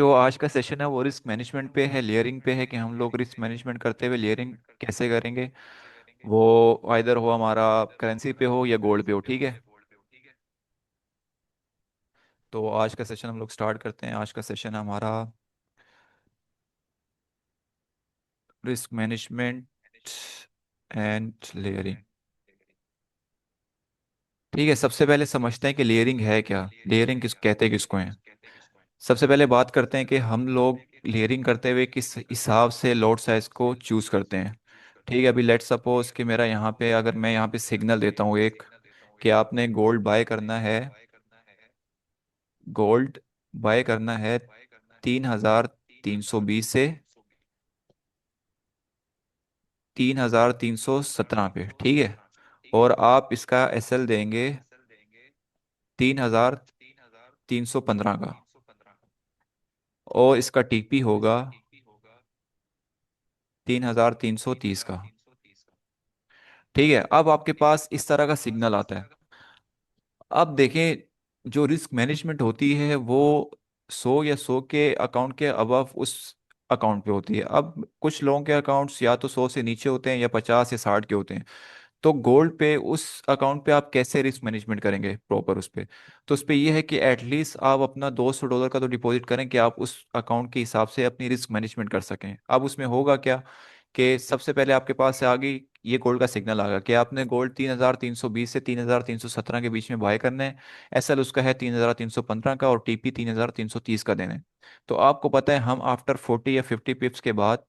जो आज का सेशन है वो रिस्क मैनेजमेंट पे है, लेयरिंग पे है कि हम लोग रिस्क मैनेजमेंट करते हुए लेयरिंग कैसे करेंगे। वो आइदर हो हमारा करेंसी पे हो या गोल्ड पे हो, ठीक है। तो आज का सेशन हम लोग स्टार्ट करते हैं। आज का सेशन हमारा रिस्क मैनेजमेंट एंड लेयरिंग। ठीक है, सबसे पहले समझते हैं कि लेयरिंग है क्या, लेयरिंग किस कहते हैं किसको हैं। सबसे पहले बात करते हैं कि हम लोग लेयरिंग करते हुए किस हिसाब से लॉट साइज को चूज करते हैं। ठीक है, अभी लेट सपोज कि मेरा यहाँ पे, अगर मैं यहाँ पे सिग्नल देता हूँ एक कि आपने गोल्ड बाय करना है, गोल्ड बाय करना है 3,320 से 3,317 पे, ठीक है। और आप इसका एसएल देंगे 3,315 का, और इसका टीपी होगा 3,330 का। ठीक है, अब आपके पास इस तरह का सिग्नल आता है। अब देखें, जो रिस्क मैनेजमेंट होती है वो 100 के अकाउंट के अबव उस अकाउंट पे होती है। अब कुछ लोगों के अकाउंट्स या तो 100 से नीचे होते हैं या 50 या 60 के होते हैं। तो गोल्ड पे उस अकाउंट पे आप कैसे रिस्क मैनेजमेंट करेंगे प्रॉपर उस पे। तो उस पे ये है कि एटलीस्ट आप अपना $200 का तो डिपॉजिट करें कि आप उस अकाउंट के हिसाब से अपनी रिस्क मैनेजमेंट कर सकें। अब उसमें होगा क्या कि सबसे पहले आपके पास से आ गई, ये गोल्ड का सिग्नल आ गया कि आपने गोल्ड 3,320 से 3,317 के बीच में बाय करना है। एसएल उसका है 3,315 का, और टीपी 3,330 का देना है। तो आपको पता है हम आफ्टर 40 या 50 पिप्स के बाद,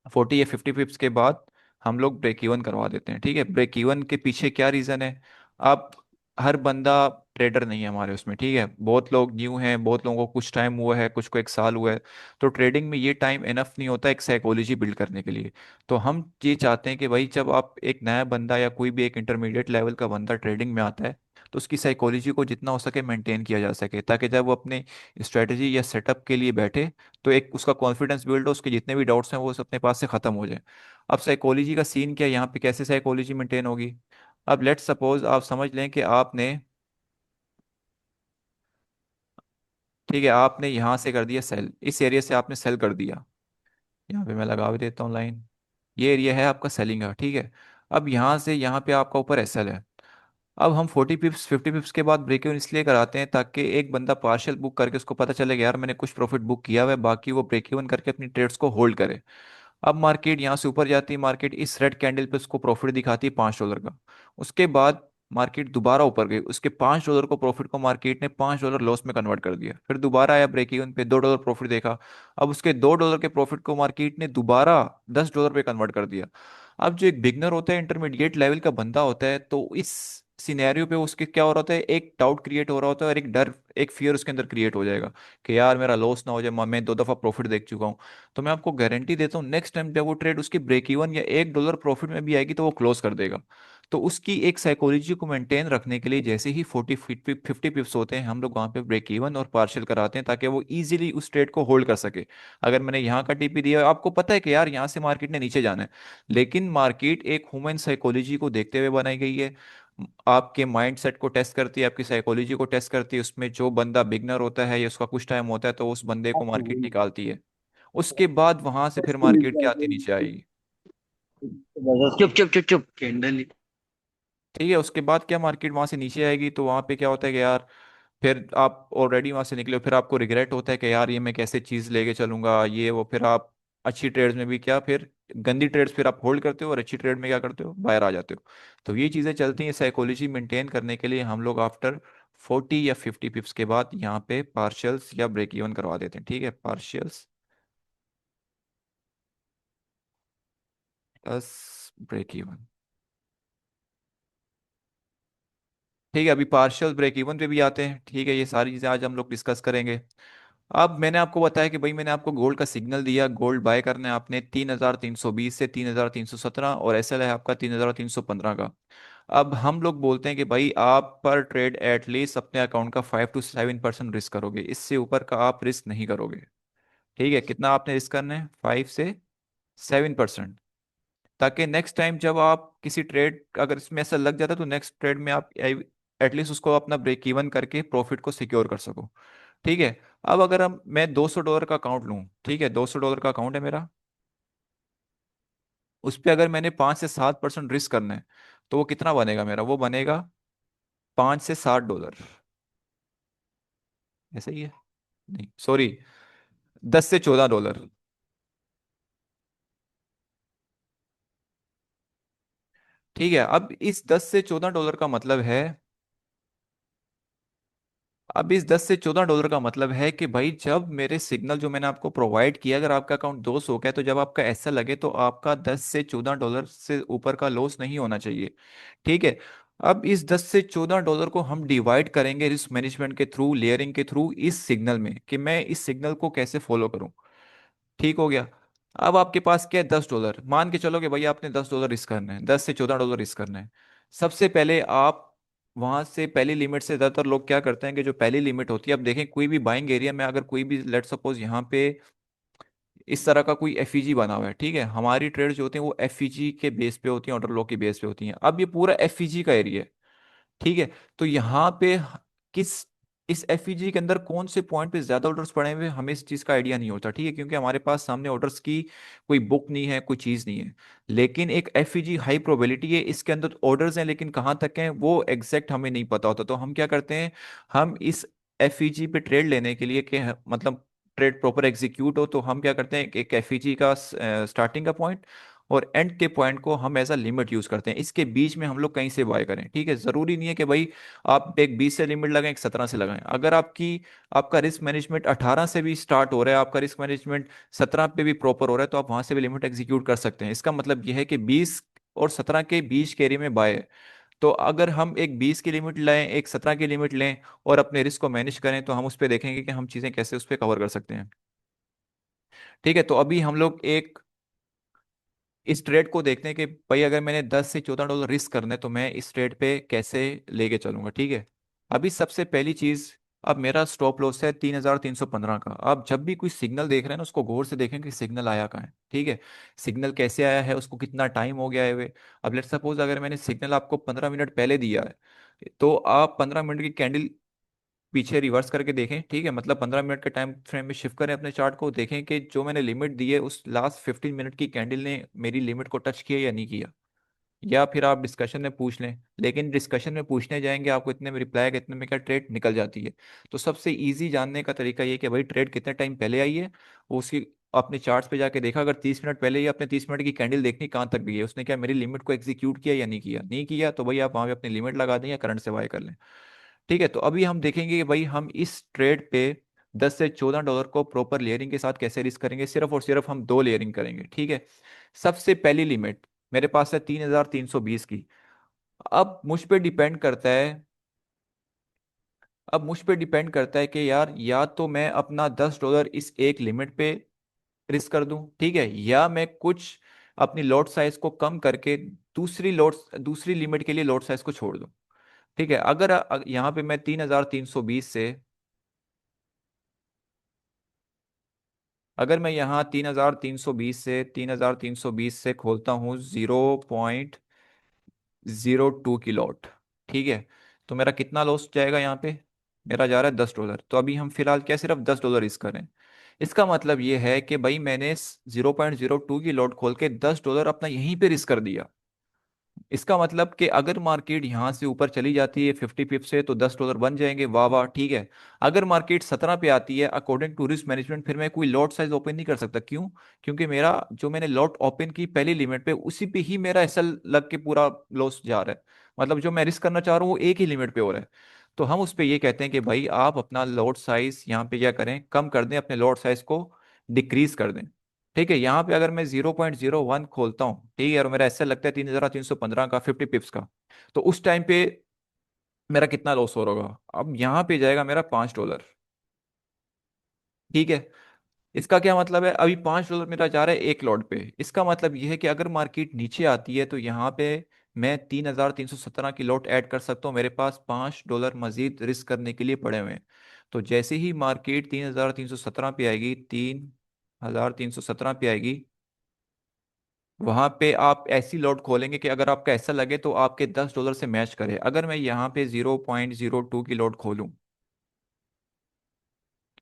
40 या 50 पिप्स के बाद हम लोग ब्रेक इवन करवा देते हैं। ठीक है, ब्रेक इवन के पीछे क्या रीज़न है। आप, हर बंदा ट्रेडर नहीं है हमारे उसमें, ठीक है। बहुत लोग न्यू हैं, बहुत लोगों को कुछ टाइम हुआ है, कुछ को 1 साल हुआ है। तो ट्रेडिंग में ये टाइम इनफ नहीं होता एक साइकोलॉजी बिल्ड करने के लिए। तो हम ये चाहते हैं कि भाई जब आप एक नया बंदा या कोई भी एक इंटरमीडिएट लेवल का बंदा ट्रेडिंग में आता है, तो उसकी साइकोलॉजी को जितना हो सके मेंटेन किया जा सके, ताकि जब वो अपने स्ट्रेटजी या सेटअप के लिए बैठे तो एक उसका कॉन्फिडेंस बिल्ड हो, उसके जितने भी डाउट्स हैं वो अपने पास से खत्म हो जाए। अब साइकोलॉजी का सीन क्या है यहाँ पे, कैसे साइकोलॉजी मेंटेन होगी। अब लेट्स सपोज आप समझ लें कि आपने, ठीक है, आपने यहाँ से कर दिया सेल, इस एरिया से आपने सेल कर दिया। यहाँ पे मैं लगा भी देता हूँ लाइन। ये एरिया है आपका सेलिंग का, ठीक है। अब यहाँ से यहाँ पे आपका ऊपर एसएल है। अब हम 40 पिप्स 50 पिप्स के बाद ब्रेक इवन इसलिए कराते हैं ताकि एक बंदा पार्शियल बुक करके उसको पता चले कि यार मैंने कुछ प्रॉफिट बुक किया हुआ है, बाकी वो ब्रेक इवन करके अपनी ट्रेड्स को होल्ड करे। अब मार्केट यहाँ से ऊपर जाती है, मार्केट इस रेड कैंडल पे उसको प्रॉफिट दिखाती है $5 का। उसके बाद मार्केट दोबारा ऊपर गई, उसके $5 को प्रॉफिट को मार्केट ने $5 लॉस में कन्वर्ट कर दिया। फिर दोबारा आया ब्रेक इवन पे, $2 प्रॉफिट देखा। अब उसके $2 के प्रॉफिट को मार्केट ने दोबारा $10 पे कन्वर्ट कर दिया। अब जो एक बिगनर होता है, इंटरमीडिएट लेवल का बंदा होता है, तो इस सिनेरियो पे उसके क्या हो रहा होता है, एक डाउट क्रिएट हो रहा होता है और एक डर, एक फियर उसके अंदर क्रिएट हो जाएगा कि यार मेरा लॉस ना हो जाए, मैं 2 दफा प्रॉफिट देख चुका हूँ। तो मैं आपको गारंटी देता हूँ नेक्स्ट टाइम जब वो ट्रेड उसकी ब्रेक इवन या $1 प्रॉफिट में भी आएगी तो वो क्लोज कर देगा। तो उसकी एक साइकोलॉजी को मेंटेन रखने के लिए जैसे ही 40 50 पिप्स होते हैं, हम लोग वहां पे ब्रेक इवन और पार्शियल कराते हैं ताकि वो इजीली उस ट्रेड को होल्ड कर सके। अगर मैंने यहाँ का टीपी दिया, आपको पता है कि यार यहाँ से मार्केट ने नीचे जाना है, लेकिन मार्केट एक ह्यूमन साइकोलॉजी को देखते हुए बनाई गई है। आपके माइंड सेट को टेस्ट करती है, आपकी साइकोलॉजी को टेस्ट करती है। उसमें जो बंदा बिगनर होता है या उसका कुछ टाइम होता है तो उस बंदे को मार्केट निकालती है। उसके बाद वहां से फिर मार्केट क्या आती नीचे आएगी। चुप चुप चुप चुप कैंडल। ठीक है, उसके बाद क्या, मार्केट वहां से नीचे आएगी तो वहां पे क्या होता है कि यार फिर आप ऑलरेडी वहां से निकले हो, फिर आपको रिग्रेट होता है कि यार ये मैं कैसे चीज लेके चलूंगा, ये वो। फिर आप अच्छी ट्रेड्स में भी क्या, फिर गंदी ट्रेड्स फिर आप होल्ड करते हो, और अच्छी ट्रेड में क्या करते हो, बाहर आ जाते हो। तो ये चीजें चलती हैं। साइकोलॉजी मेंटेन करने के लिए हम लोग आफ्टर 40 या 50 पिप्स के बाद यहाँ पे पार्शियल्स या ब्रेक इवन करवा देते हैं। ठीक है, पार्शियल्स प्लस ब्रेक इवन। ठीक है, अभी पार्शियल ब्रेक इवन पे भी आते हैं। ठीक है, ये सारी चीज़ें आज हम लोग डिस्कस करेंगे। अब मैंने आपको बताया कि भाई मैंने आपको गोल्ड का सिग्नल दिया, गोल्ड बाय करना है आपने 3,320 से 3,317, और एसएल है आपका 3,315 का। अब हम लोग बोलते हैं कि भाई आप पर ट्रेड एटलीस्ट अपने अकाउंट का 5 to 7% रिस्क करोगे, इससे ऊपर का आप रिस्क नहीं करोगे। ठीक है, कितना आपने रिस्क करना है, 5 से 7%। ताकि नेक्स्ट टाइम जब आप किसी ट्रेड, अगर इसमें ऐसा लग जाता है तो नेक्स्ट ट्रेड में आप एटलीस्ट उसको अपना ब्रेक इवन करके प्रॉफिट को सिक्योर कर सको। ठीक है। अब अगर हम मैं $200 का अकाउंट लूँ, ठीक है, $200 का अकाउंट है मेरा, उस पर अगर मैंने 5 से 7% रिस्क करना है, तो वो कितना बनेगा मेरा, वो बनेगा $5 से 60। ऐसा ही है, नहीं सॉरी, $10 से 14। ठीक है, अब इस $10 से 14 का मतलब है, अब इस $10 से 14 का मतलब है कि भाई जब मेरे सिग्नल जो मैंने आपको प्रोवाइड किया, अगर आपका अकाउंट 200 का है, तो जब आपका ऐसा लगे तो आपका $10 से 14 से ऊपर का लॉस नहीं होना चाहिए। ठीक है। अब इस $10 से 14 को हम डिवाइड करेंगे रिस्क मैनेजमेंट के थ्रू, लेयरिंग के थ्रू, इस सिग्नल में, कि मैं इस सिग्नल को कैसे फॉलो करूं। ठीक हो गया। अब आपके पास क्या है, $10, मान के चलो कि भाई आपने $10 रिस्क करना है, $10 से 14 रिस्क करना है। सबसे पहले आप वहां से पहली लिमिट से, ज्यादातर लोग क्या करते हैं कि जो पहली लिमिट होती है, अब देखें कोई भी बाइंग एरिया में अगर कोई भी, लेट सपोज यहाँ पे इस तरह का कोई एफईजी बना हुआ है, ठीक है, हमारी ट्रेड जो होती है वो एफईजी के बेस पे होती है, ऑर्डर लॉक के बेस पे होती हैं। अब ये पूरा एफईजी का एरिया है, ठीक है। तो यहाँ पे किस, इस एफईजी के अंदर कौन से पॉइंट पे ज्यादा ऑर्डर्स पड़े हुए हैं, हमें इस चीज का आइडिया नहीं होता, ठीक है, क्योंकि हमारे पास सामने ऑर्डर्स की कोई बुक नहीं है, कोई चीज नहीं है। लेकिन एक एफईजी हाई प्रोबेबिलिटी है, इसके अंदर ऑर्डर्स हैं, लेकिन कहाँ तक हैं वो एग्जैक्ट हमें नहीं पता होता। तो हम क्या करते हैं, हम इस एफईजी पे ट्रेड लेने के लिए कि मतलब ट्रेड प्रॉपर एग्जीक्यूट हो, तो हम क्या करते हैं, एक एफईजी का स्टार्टिंग का पॉइंट और एंड के पॉइंट को हम एज अ लिमिट यूज करते हैं, इसके बीच में हम लोग कहीं से बाय करें। ठीक है, जरूरी नहीं है कि भाई आप एक 20 से लिमिट लगाएं, एक 17 से लगाएं। अगर आपका रिस्क मैनेजमेंट 18 से भी स्टार्ट हो रहा है, आपका रिस्क मैनेजमेंट 17 पे भी प्रॉपर हो रहा है, तो आप वहां से भी लिमिट एग्जीक्यूट कर सकते हैं। इसका मतलब यह है कि 20 और 17 के बीच के एरिया में बाय है। तो अगर हम एक 20 की लिमिट लें, एक 17 की लिमिट लें और अपने रिस्क को मैनेज करें, तो हम उस पर देखेंगे कि हम चीजें कैसे उस पर कवर कर सकते हैं। ठीक है, तो अभी हम लोग एक इस ट्रेड को देखते हैं कि भाई अगर मैंने $10 से 14 रिस्क करना है, तो मैं इस ट्रेड पे कैसे लेके चलूंगा। ठीक है, अभी सबसे पहली चीज, अब मेरा स्टॉप लॉस है 3315 का। आप जब भी कोई सिग्नल देख रहे हैं ना, उसको गौर से देखें कि सिग्नल आया कहाँ है। ठीक है, सिग्नल कैसे आया है, उसको कितना टाइम हो गया है वे। अब लेट सपोज अगर मैंने सिग्नल आपको 15 मिनट पहले दिया है, तो आप 15 मिनट की कैंडल पीछे रिवर्स करके देखें, ठीक है, मतलब 15 मिनट के टाइम फ्रेम में शिफ्ट करें अपने चार्ट को, देखें कि जो मैंने लिमिट दी है उस लास्ट 15 मिनट की कैंडल ने मेरी लिमिट को टच किया या नहीं किया। या फिर आप डिस्कशन में पूछ लें, लेकिन डिस्कशन में पूछने जाएंगे आपको इतने में रिप्लाई आएगा, इतने में क्या ट्रेड निकल जाती है। तो सबसे इजी जानने का तरीका ये कि भाई ट्रेड कितने टाइम पहले आई है, वो उसकी अपने चार्ट्स पे जाके देखा, अगर 30 मिनट पहले ही आपने 30 मिनट की कैंडल देखनी कहाँ तक भी है, उसने क्या मेरी लिमिट को एग्जीक्यूट किया या नहीं किया, नहीं किया तो भाई आप वहां पे अपनी लिमिट लगा दें या करंट से बाय कर लें। ठीक है, तो अभी हम देखेंगे कि भाई हम इस ट्रेड पे $10 से 14 को प्रॉपर लेयरिंग के साथ कैसे रिस्क करेंगे। सिर्फ और सिर्फ हम दो लेयरिंग करेंगे। ठीक है, सबसे पहली लिमिट मेरे पास है 3320 की। अब मुझ पे डिपेंड करता है, अब मुझ पे डिपेंड करता है कि यार या तो मैं अपना $10 इस एक लिमिट पे रिस्क कर दूं, ठीक है, या मैं कुछ अपनी लॉट साइज को कम करके दूसरी लिमिट के लिए लॉट साइज को छोड़ दूं। ठीक है, अगर यहाँ पे मैं 3320 से, अगर मैं यहाँ 3320 से खोलता हूँ 0.02 की लॉट, ठीक है, तो मेरा कितना लॉस जाएगा यहाँ पे, मेरा जा रहा है $10। तो अभी हम फिलहाल क्या सिर्फ $10 रिस्क करें। इसका मतलब ये है कि भाई मैंने 0.02 की लॉट खोल के $10 अपना यहीं पे रिस्क कर दिया। इसका मतलब कि अगर मार्केट यहाँ से ऊपर चली जाती है 50 पिप से, तो $10 बन जाएंगे, वाह वाह, ठीक है। अगर मार्केट 17 पे आती है अकॉर्डिंग टू रिस्क मैनेजमेंट, फिर मैं कोई लॉट साइज ओपन नहीं कर सकता। क्यों? क्योंकि मेरा जो मैंने लॉट ओपन की पहली लिमिट पे, उसी पे ही मेरा एसएल लग के पूरा लॉस जा रहा है। मतलब जो मैं रिस्क करना चाह रहा हूँ वो एक ही लिमिट पे हो रहा है। तो हम उस पे ये कहते हैं कि भाई आप अपना लॉट साइज यहाँ पे क्या करें, कम कर दें, अपने लॉट साइज को डिक्रीज कर दें। ठीक है, यहाँ पे अगर मैं 0.01 खोलता हूँ, ठीक है, और मेरा ऐसा लगता है 3315 का 50 पिप्स का, तो उस टाइम पे मेरा कितना लॉस हो रहा होगा, अब यहाँ पे जाएगा मेरा $5। ठीक है, इसका क्या मतलब है, अभी $5 मेरा जा रहा है एक लॉट पे। इसका मतलब यह है कि अगर मार्केट नीचे आती है, तो यहाँ पे मैं 3317 की लॉट ऐड कर सकता हूँ, मेरे पास $5 मजीद रिस्क करने के लिए पड़े हुए हैं। तो जैसे ही मार्केट 3317 पे आएगी, 3317 पे आएगी, वहां पे आप ऐसी लॉट खोलेंगे कि अगर आपका ऐसा लगे तो आपके $10 से मैच करे। अगर मैं यहाँ पे 0.02 की लॉट खोलूं,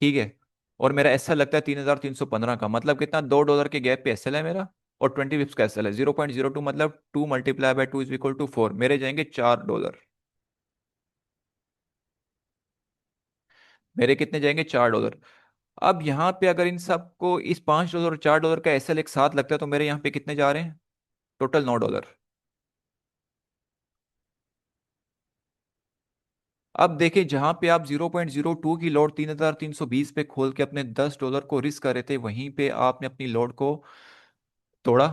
ठीक है। और मेरा एसएल लगता है 3,315 का, मतलब कितना, $2 के गैप पे एसएल है मेरा, और 20 पिप्स का एसएल है। 0.02 मतलब 2 × 2 = 4, मेरे जाएंगे $4। मेरे कितने जाएंगे, $4। अब यहाँ पे अगर इन सबको, इस $5 और $4 का एसएल एक साथ लगता है, तो मेरे यहाँ पे कितने जा रहे हैं, टोटल $9। अब देखिए, जहां पे आप 0.02 की लॉट 3,320 पे खोल के अपने $10 को रिस्क कर रहे थे, वहीं पे आपने अपनी लॉट को तोड़ा।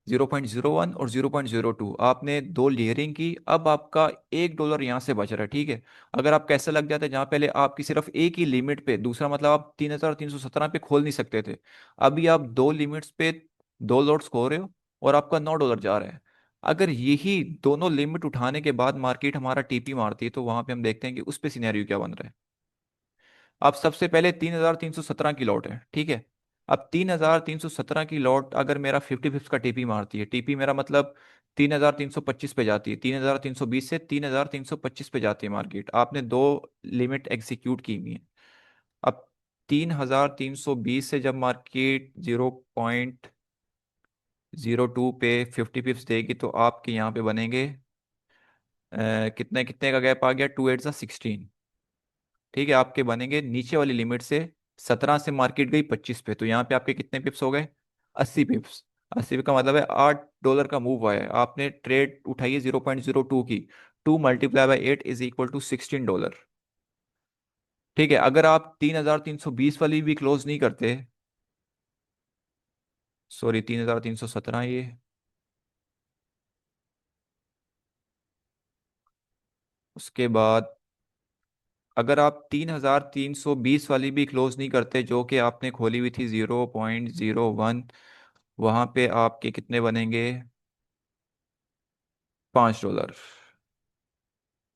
0.01 और 0.02 आपने दो लेयरिंग की, अब आपका $1 यहाँ से बच रहा है, ठीक है। अगर आप कैसे लग जाते, जहाँ पहले आपकी सिर्फ एक ही लिमिट पे, दूसरा मतलब आप 3,317 पे खोल नहीं सकते थे, अभी आप दो लिमिट्स पे दो लॉट्स खो रहे हो, और आपका $9 जा रहा है। अगर यही दोनों लिमिट उठाने के बाद मार्केट हमारा टीपी मारती है, तो वहां पे हम देखते हैं कि उस पे सिनेरियो क्या बन रहा है। अब सबसे पहले 3,317 की लॉट है, ठीक है। अब 3,317 की लॉट अगर मेरा 50 पिप्स का टीपी मारती है, टीपी मेरा मतलब 3,325 पे जाती है, 3,320 से 3,325 पे जाती है मार्केट, आपने दो लिमिट एग्जीक्यूट की हुई है। अब 3,320 से जब मार्केट 0.02 पे 50 पिप्स देगी, तो आपके यहाँ पे बनेंगे कितने कितने का गैप आ गया, 2 8 16। ठीक है, आपके बनेंगे नीचे वाली लिमिट से, 17 से मार्केट गई 25 पे, तो यहाँ पे आपके कितने पिप्स हो गए, 80 पिप्स। 80 का मतलब है $8 का मूव आया है, आपने ट्रेड उठाई है 0.02 की, 2 × 8 = $16। ठीक है, अगर आप 3,320 वाली भी क्लोज नहीं करते, सॉरी 3,317 ये, उसके बाद अगर आप 3,320 वाली भी क्लोज नहीं करते, जो कि आपने खोली हुई थी 0.01, वहां पे आपके कितने बनेंगे, $5।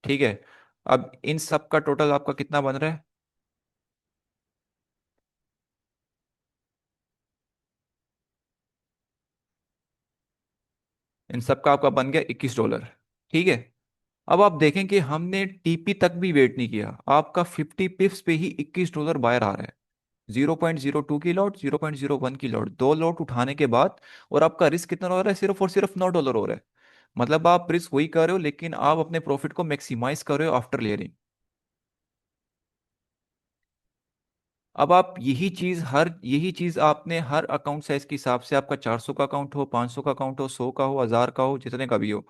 ठीक है। अब इन सब का टोटल आपका कितना बन रहा है, इन सब का आपका बन गया $21। ठीक है। अब आप देखें कि हमने टीपी तक भी वेट नहीं किया, आपका 50 पिप्स पे ही $21 बाहर आ रहा है। 0.02 की लॉट, 0.01 की लॉट, दो लॉट उठाने के बाद, और आपका रिस्क कितना हो रहा है, सिर्फ और सिर्फ $9 हो रहा है। मतलब आप रिस्क वही कर रहे हो, लेकिन आप अपने प्रॉफिट को मैक्सिमाइज कर रहे हो आफ्टर लेयरिंग। अब आप यही चीज आपने हर अकाउंट साइज के हिसाब से, आपका 400 का अकाउंट हो, 500 का अकाउंट हो, 100 का हो, 1000 का हो, जितने का भी हो,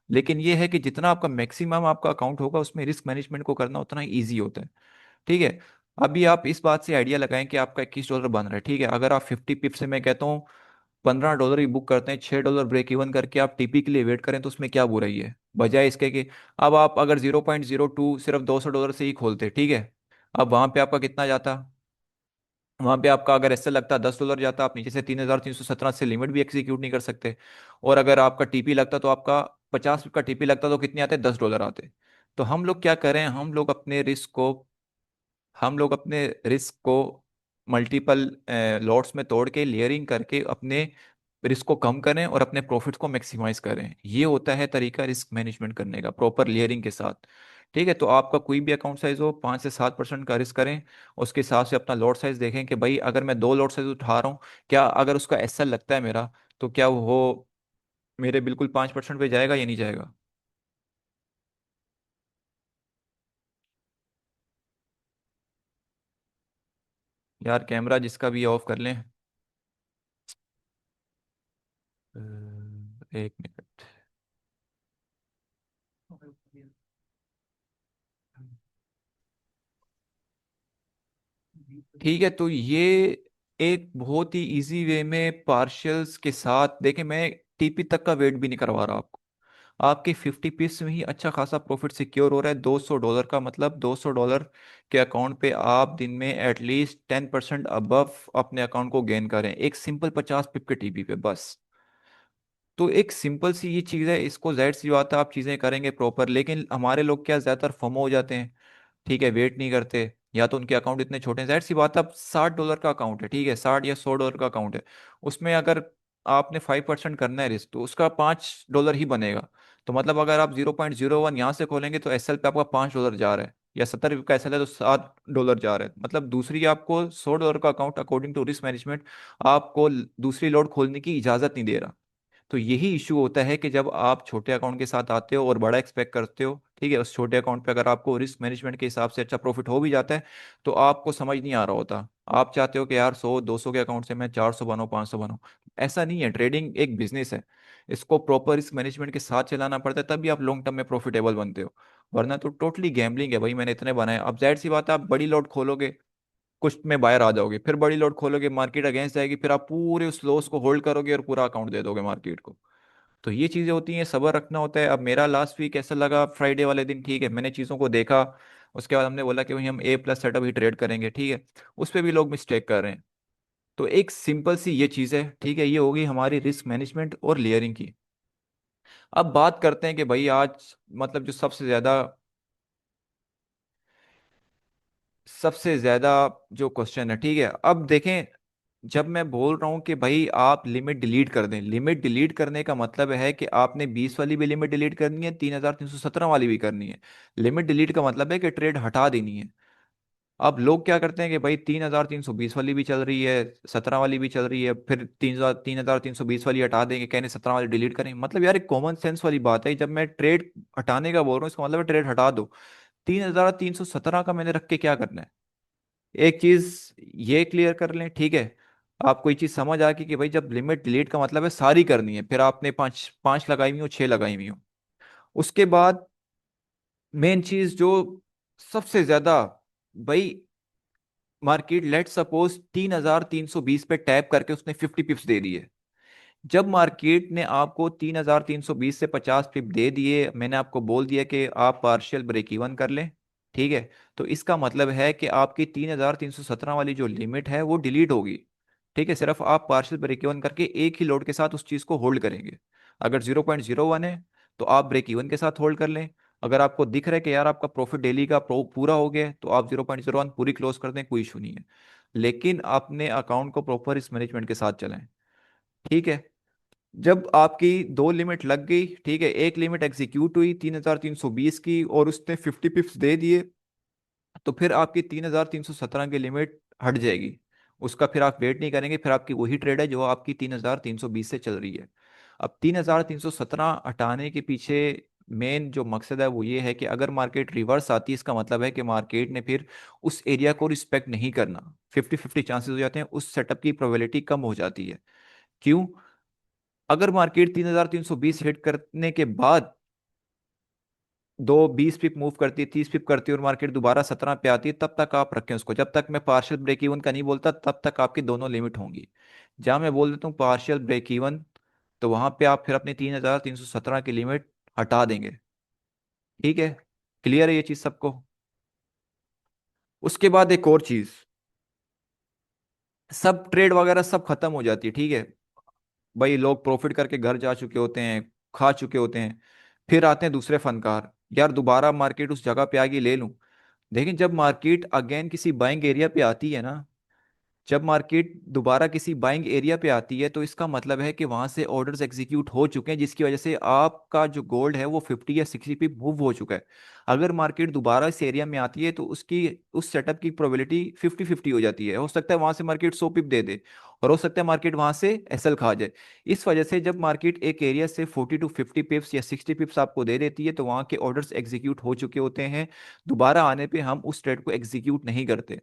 लेकिन ये है कि जितना आपका मैक्सिमम आपका अकाउंट होगा, उसमें रिस्क मैनेजमेंट को करना उतना ही ईजी होता है। ठीक है। अभी आप इस बात से आइडिया लगाएं कि आपका $21 बन रहा है, ठीक है। अगर आप 50 पिप से, मैं कहता हूँ, $15 ही बुक करते हैं, $6 ब्रेक इवन करके आप टीपी के लिए वेट करें, तो उसमें क्या बुराई है, बजाय इसके कि अब आप अगर 0.02 सिर्फ $200 से ही खोलते, ठीक है, अब वहां पे आपका कितना जाता, वहां पे आपका अगर ऐसा लगता $10 जाता, आप नीचे से 3,317 से लिमिट भी एग्जीक्यूट नहीं कर सकते। और अगर आपका टीपी लगता, तो आपका 50 का टीपी लगता, तो कितने आते, $10 आते। तो हम लोग क्या करें, हम लोग अपने रिस्क को मल्टीपल लॉट्स में तोड़ के, लेयरिंग करके अपने रिस्क को कम करें और अपने प्रॉफिट्स को मैक्सिमाइज करें। ये होता है तरीका रिस्क मैनेजमेंट करने का, प्रॉपर लेयरिंग के साथ। ठीक है, तो आपका कोई भी अकाउंट साइज हो, 5 से 7% का रिस्क करें। उसके हिसाब से अपना लॉट साइज देखें कि भाई, अगर मैं दो लॉट साइज उठा रहा हूँ, क्या अगर उसका एसएल लगता है मेरा, तो क्या वो मेरे बिल्कुल 5% पे जाएगा या नहीं जाएगा। यार कैमरा जिसका भी ऑफ कर लें। 1 मिनट। ठीक है, तो ये एक बहुत ही इजी वे में पार्शियल्स के साथ देखें, मैं टीपी तक का वेट भी नहीं करवा रहा आपको, आपके 50 पीस में ही अच्छा खासा प्रॉफिट सिक्योर हो रहा है। $200 का मतलब, $200 के अकाउंट पे आप दिन में एटलीस्ट 10% अबव अपने अकाउंट को गेन करें, एक सिंपल 50 पिप के टीपी पे बस। तो एक सिंपल सी ये चीज़ है, इसको जाहिर सी बात है आप चीज़ें करेंगे प्रॉपर, लेकिन हमारे लोग क्या ज़्यादातर फोमो हो जाते हैं, ठीक है, वेट नहीं करते, या तो उनके अकाउंट इतने छोटे हैं। जाहिर सी बात है, अब $60 का अकाउंट है, ठीक है, 60 या $100 का अकाउंट है, उसमें अगर आपने 5% करना है रिस्क, तो उसका $5 ही बनेगा। तो मतलब अगर आप 0.01 यहाँ से खोलेंगे, तो एसएल पे आपका $5 जा रहा है, या $70 का एसएल है तो $7 जा रहा है, मतलब दूसरी आपको $100 का account according to risk management आपको दूसरी लोड खोलने की इजाजत नहीं दे रहा। तो यही इशू होता है कि जब आप छोटे अकाउंट के साथ आते हो और बड़ा एक्सपेक्ट करते हो, ठीक है, उस छोटे अकाउंट पे अगर आपको रिस्क मैनेजमेंट के हिसाब से अच्छा प्रॉफिट हो भी जाता है तो आपको समझ नहीं आ रहा होता। आप चाहते हो कि यार 100 200 के अकाउंट से मैं 400 बनाऊं, 500 बनाऊं। ऐसा नहीं है, ट्रेडिंग एक बिजनेस है, इसको प्रॉपर रिस्क मैनेजमेंट के साथ चलाना पड़ता है, तभी आप लॉन्ग टर्म में प्रॉफिटेबल बनते हो। वरना तो टोटली गैम्बलिंग है भाई, मैंने इतने बनाए, अब जाहिर सी बात है आप बड़ी लॉट खोलोगे, कुछ में बाहर आ जाओगे, फिर बड़ी लॉट खोलोगे, मार्केट अगेंस्ट जाएगी, फिर आप पूरे उस लॉस को होल्ड करोगे और पूरा अकाउंट दे दोगे मार्केट को। तो ये चीजें होती हैं, सब्र रखना होता है। अब मेरा लास्ट वीक ऐसा लगा फ्राइडे वाले दिन, ठीक है, मैंने चीज़ों को देखा, उसके बाद हमने बोला कि भाई हम A+ सेटअप ही ट्रेड करेंगे, ठीक है। उस पे भी लोग मिस्टेक कर रहे हैं। तो एक सिंपल सी ये चीज़ है, ठीक है, ये होगी हमारी रिस्क मैनेजमेंट और लेयरिंग की। अब बात करते हैं कि भाई आज मतलब जो सबसे ज्यादा जो क्वेश्चन है, ठीक है, अब देखें, जब मैं बोल रहा हूं कि भाई आप लिमिट डिलीट कर दें, लिमिट डिलीट करने का मतलब है कि आपने 20 वाली भी लिमिट डिलीट करनी है, 3317 वाली भी करनी है। लिमिट डिलीट का मतलब है कि ट्रेड हटा देनी है। अब लोग क्या करते हैं कि भाई 3320 वाली भी चल रही है, 17 वाली भी चल रही है, फिर 3320 वाली हटा देंगे, कहने 17 वाली डिलीट करेंगे। मतलब यार एक कॉमन सेंस वाली बात है, जब मैं ट्रेड हटाने का बोल रहा हूँ इसका मतलब है ट्रेड हटा दो। 3317 का मैंने रख के क्या करना है? एक चीज ये क्लियर कर लें, ठीक है, आपको ये चीज समझ आ गई कि भाई जब लिमिट डिलीट का मतलब है सारी करनी है, फिर आपने पांच पांच लगाई हुई हो, 6 लगाई हुई हो। उसके बाद मेन चीज जो सबसे ज्यादा, भाई मार्केट लेट सपोज 3320 पे टैप करके उसने 50 पिप्स दे दी है। जब मार्केट ने आपको 3320 से 50 पिप दे दिए, मैंने आपको बोल दिया कि आप पार्शियल ब्रेक इवन कर लें, ठीक है, तो इसका मतलब है कि आपकी 3317 वाली जो लिमिट है वो डिलीट होगी। ठीक है, सिर्फ आप पार्शियल ब्रेक इवन करके एक ही लोड के साथ उस चीज को होल्ड करेंगे। अगर 0.01 है तो आप ब्रेक इवन के साथ होल्ड कर लें। अगर आपको दिख रहा है कि यार आपका प्रॉफिट डेली का पूरा हो गया है, तो आप 0.01 पूरी क्लोज कर दें, कोई इशू नहीं है। लेकिन आपने अकाउंट को प्रॉपर इस मैनेजमेंट के साथ चलाएं, ठीक है। जब आपकी दो लिमिट लग गई, ठीक है, एक लिमिट एग्जीक्यूट हुई 3320 की और उसने 50 पिप्स दे दिए, तो फिर आपकी 3317 की लिमिट हट जाएगी। उसका फिर आप वेट नहीं करेंगे, फिर आपकी वही ट्रेड है जो आपकी 3320 से चल रही है। अब 3317 हटाने के पीछे मेन जो मकसद है वो ये है कि अगर मार्केट रिवर्स आती है, इसका मतलब है कि मार्केट ने फिर उस एरिया को रिस्पेक्ट नहीं करना। 50-50 चांसेस हो जाते हैं, उस सेटअप की प्रोबेबिलिटी कम हो जाती है। क्यों? अगर मार्केट 3320 हिट करने के बाद दो 20 पिप मूव करती है, 30 पिप करती है और मार्केट दोबारा 17 पे आती है, तब तक आप रखें उसको। जब तक मैं पार्शियल ब्रेक इवन का नहीं बोलता तब तक आपकी दोनों लिमिट होंगी। जहां मैं बोल देता हूँ पार्शियल ब्रेक इवन, तो वहां पे आप फिर अपनी 3317 की लिमिट हटा देंगे। ठीक है, क्लियर है ये चीज सबको? उसके बाद एक और चीज, सब ट्रेड वगैरह सब खत्म हो जाती है, ठीक है, भाई लोग प्रॉफिट करके घर जा चुके होते हैं, खा चुके होते हैं, फिर आते हैं दूसरे फनकार, यार दोबारा मार्केट उस जगह पे आ गई, ले लूं। लेकिन जब मार्केट अगेन किसी बाइंग एरिया पे आती है ना, जब मार्केट दोबारा किसी बाइंग एरिया पे आती है, तो इसका मतलब है कि वहां से ऑर्डर्स एग्जीक्यूट हो चुके हैं, जिसकी वजह से आपका जो गोल्ड है वो 50 या 60 पे मूव हो चुका है। अगर मार्केट दोबारा इस एरिया में आती है तो उसकी उस सेटअप की प्रोबेबिलिटी 50-50 हो जाती है। हो सकता है वहां से मार्केट 100 पिप दे दे और हो सकता है मार्केट वहां से एसएल खा जाए। इस वजह से जब मार्केट एक एरिया से 40-50 पिप्स या 60 पिप्स आपको दे देती है, तो वहां के ऑर्डर्स एग्जीक्यूट हो चुके होते हैं। दोबारा आने पे हम उस ट्रेड को एग्जीक्यूट नहीं करते।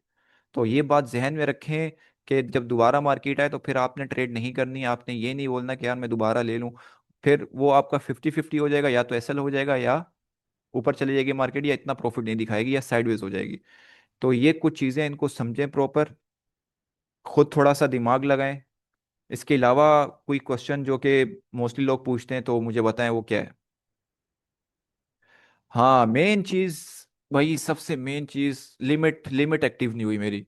तो ये बात जहन में रखें कि जब दोबारा मार्केट आए तो फिर आपने ट्रेड नहीं करनी, आपने ये नहीं बोलना कि यार मैं दोबारा ले लूं। फिर वो आपका 50-50 हो जाएगा, या तो एसएल हो जाएगा, या ऊपर चली जाएगी मार्केट, या इतना प्रॉफिट नहीं दिखाएगी, या साइडवेज हो जाएगी। तो ये कुछ चीज़ें, इनको समझें प्रॉपर, खुद थोड़ा सा दिमाग लगाएं। इसके अलावा कोई क्वेश्चन जो कि मोस्टली लोग पूछते हैं तो मुझे बताएं वो क्या है। हाँ, मेन चीज़, भाई सबसे मेन चीज़, लिमिट लिमिट एक्टिव नहीं हुई मेरी।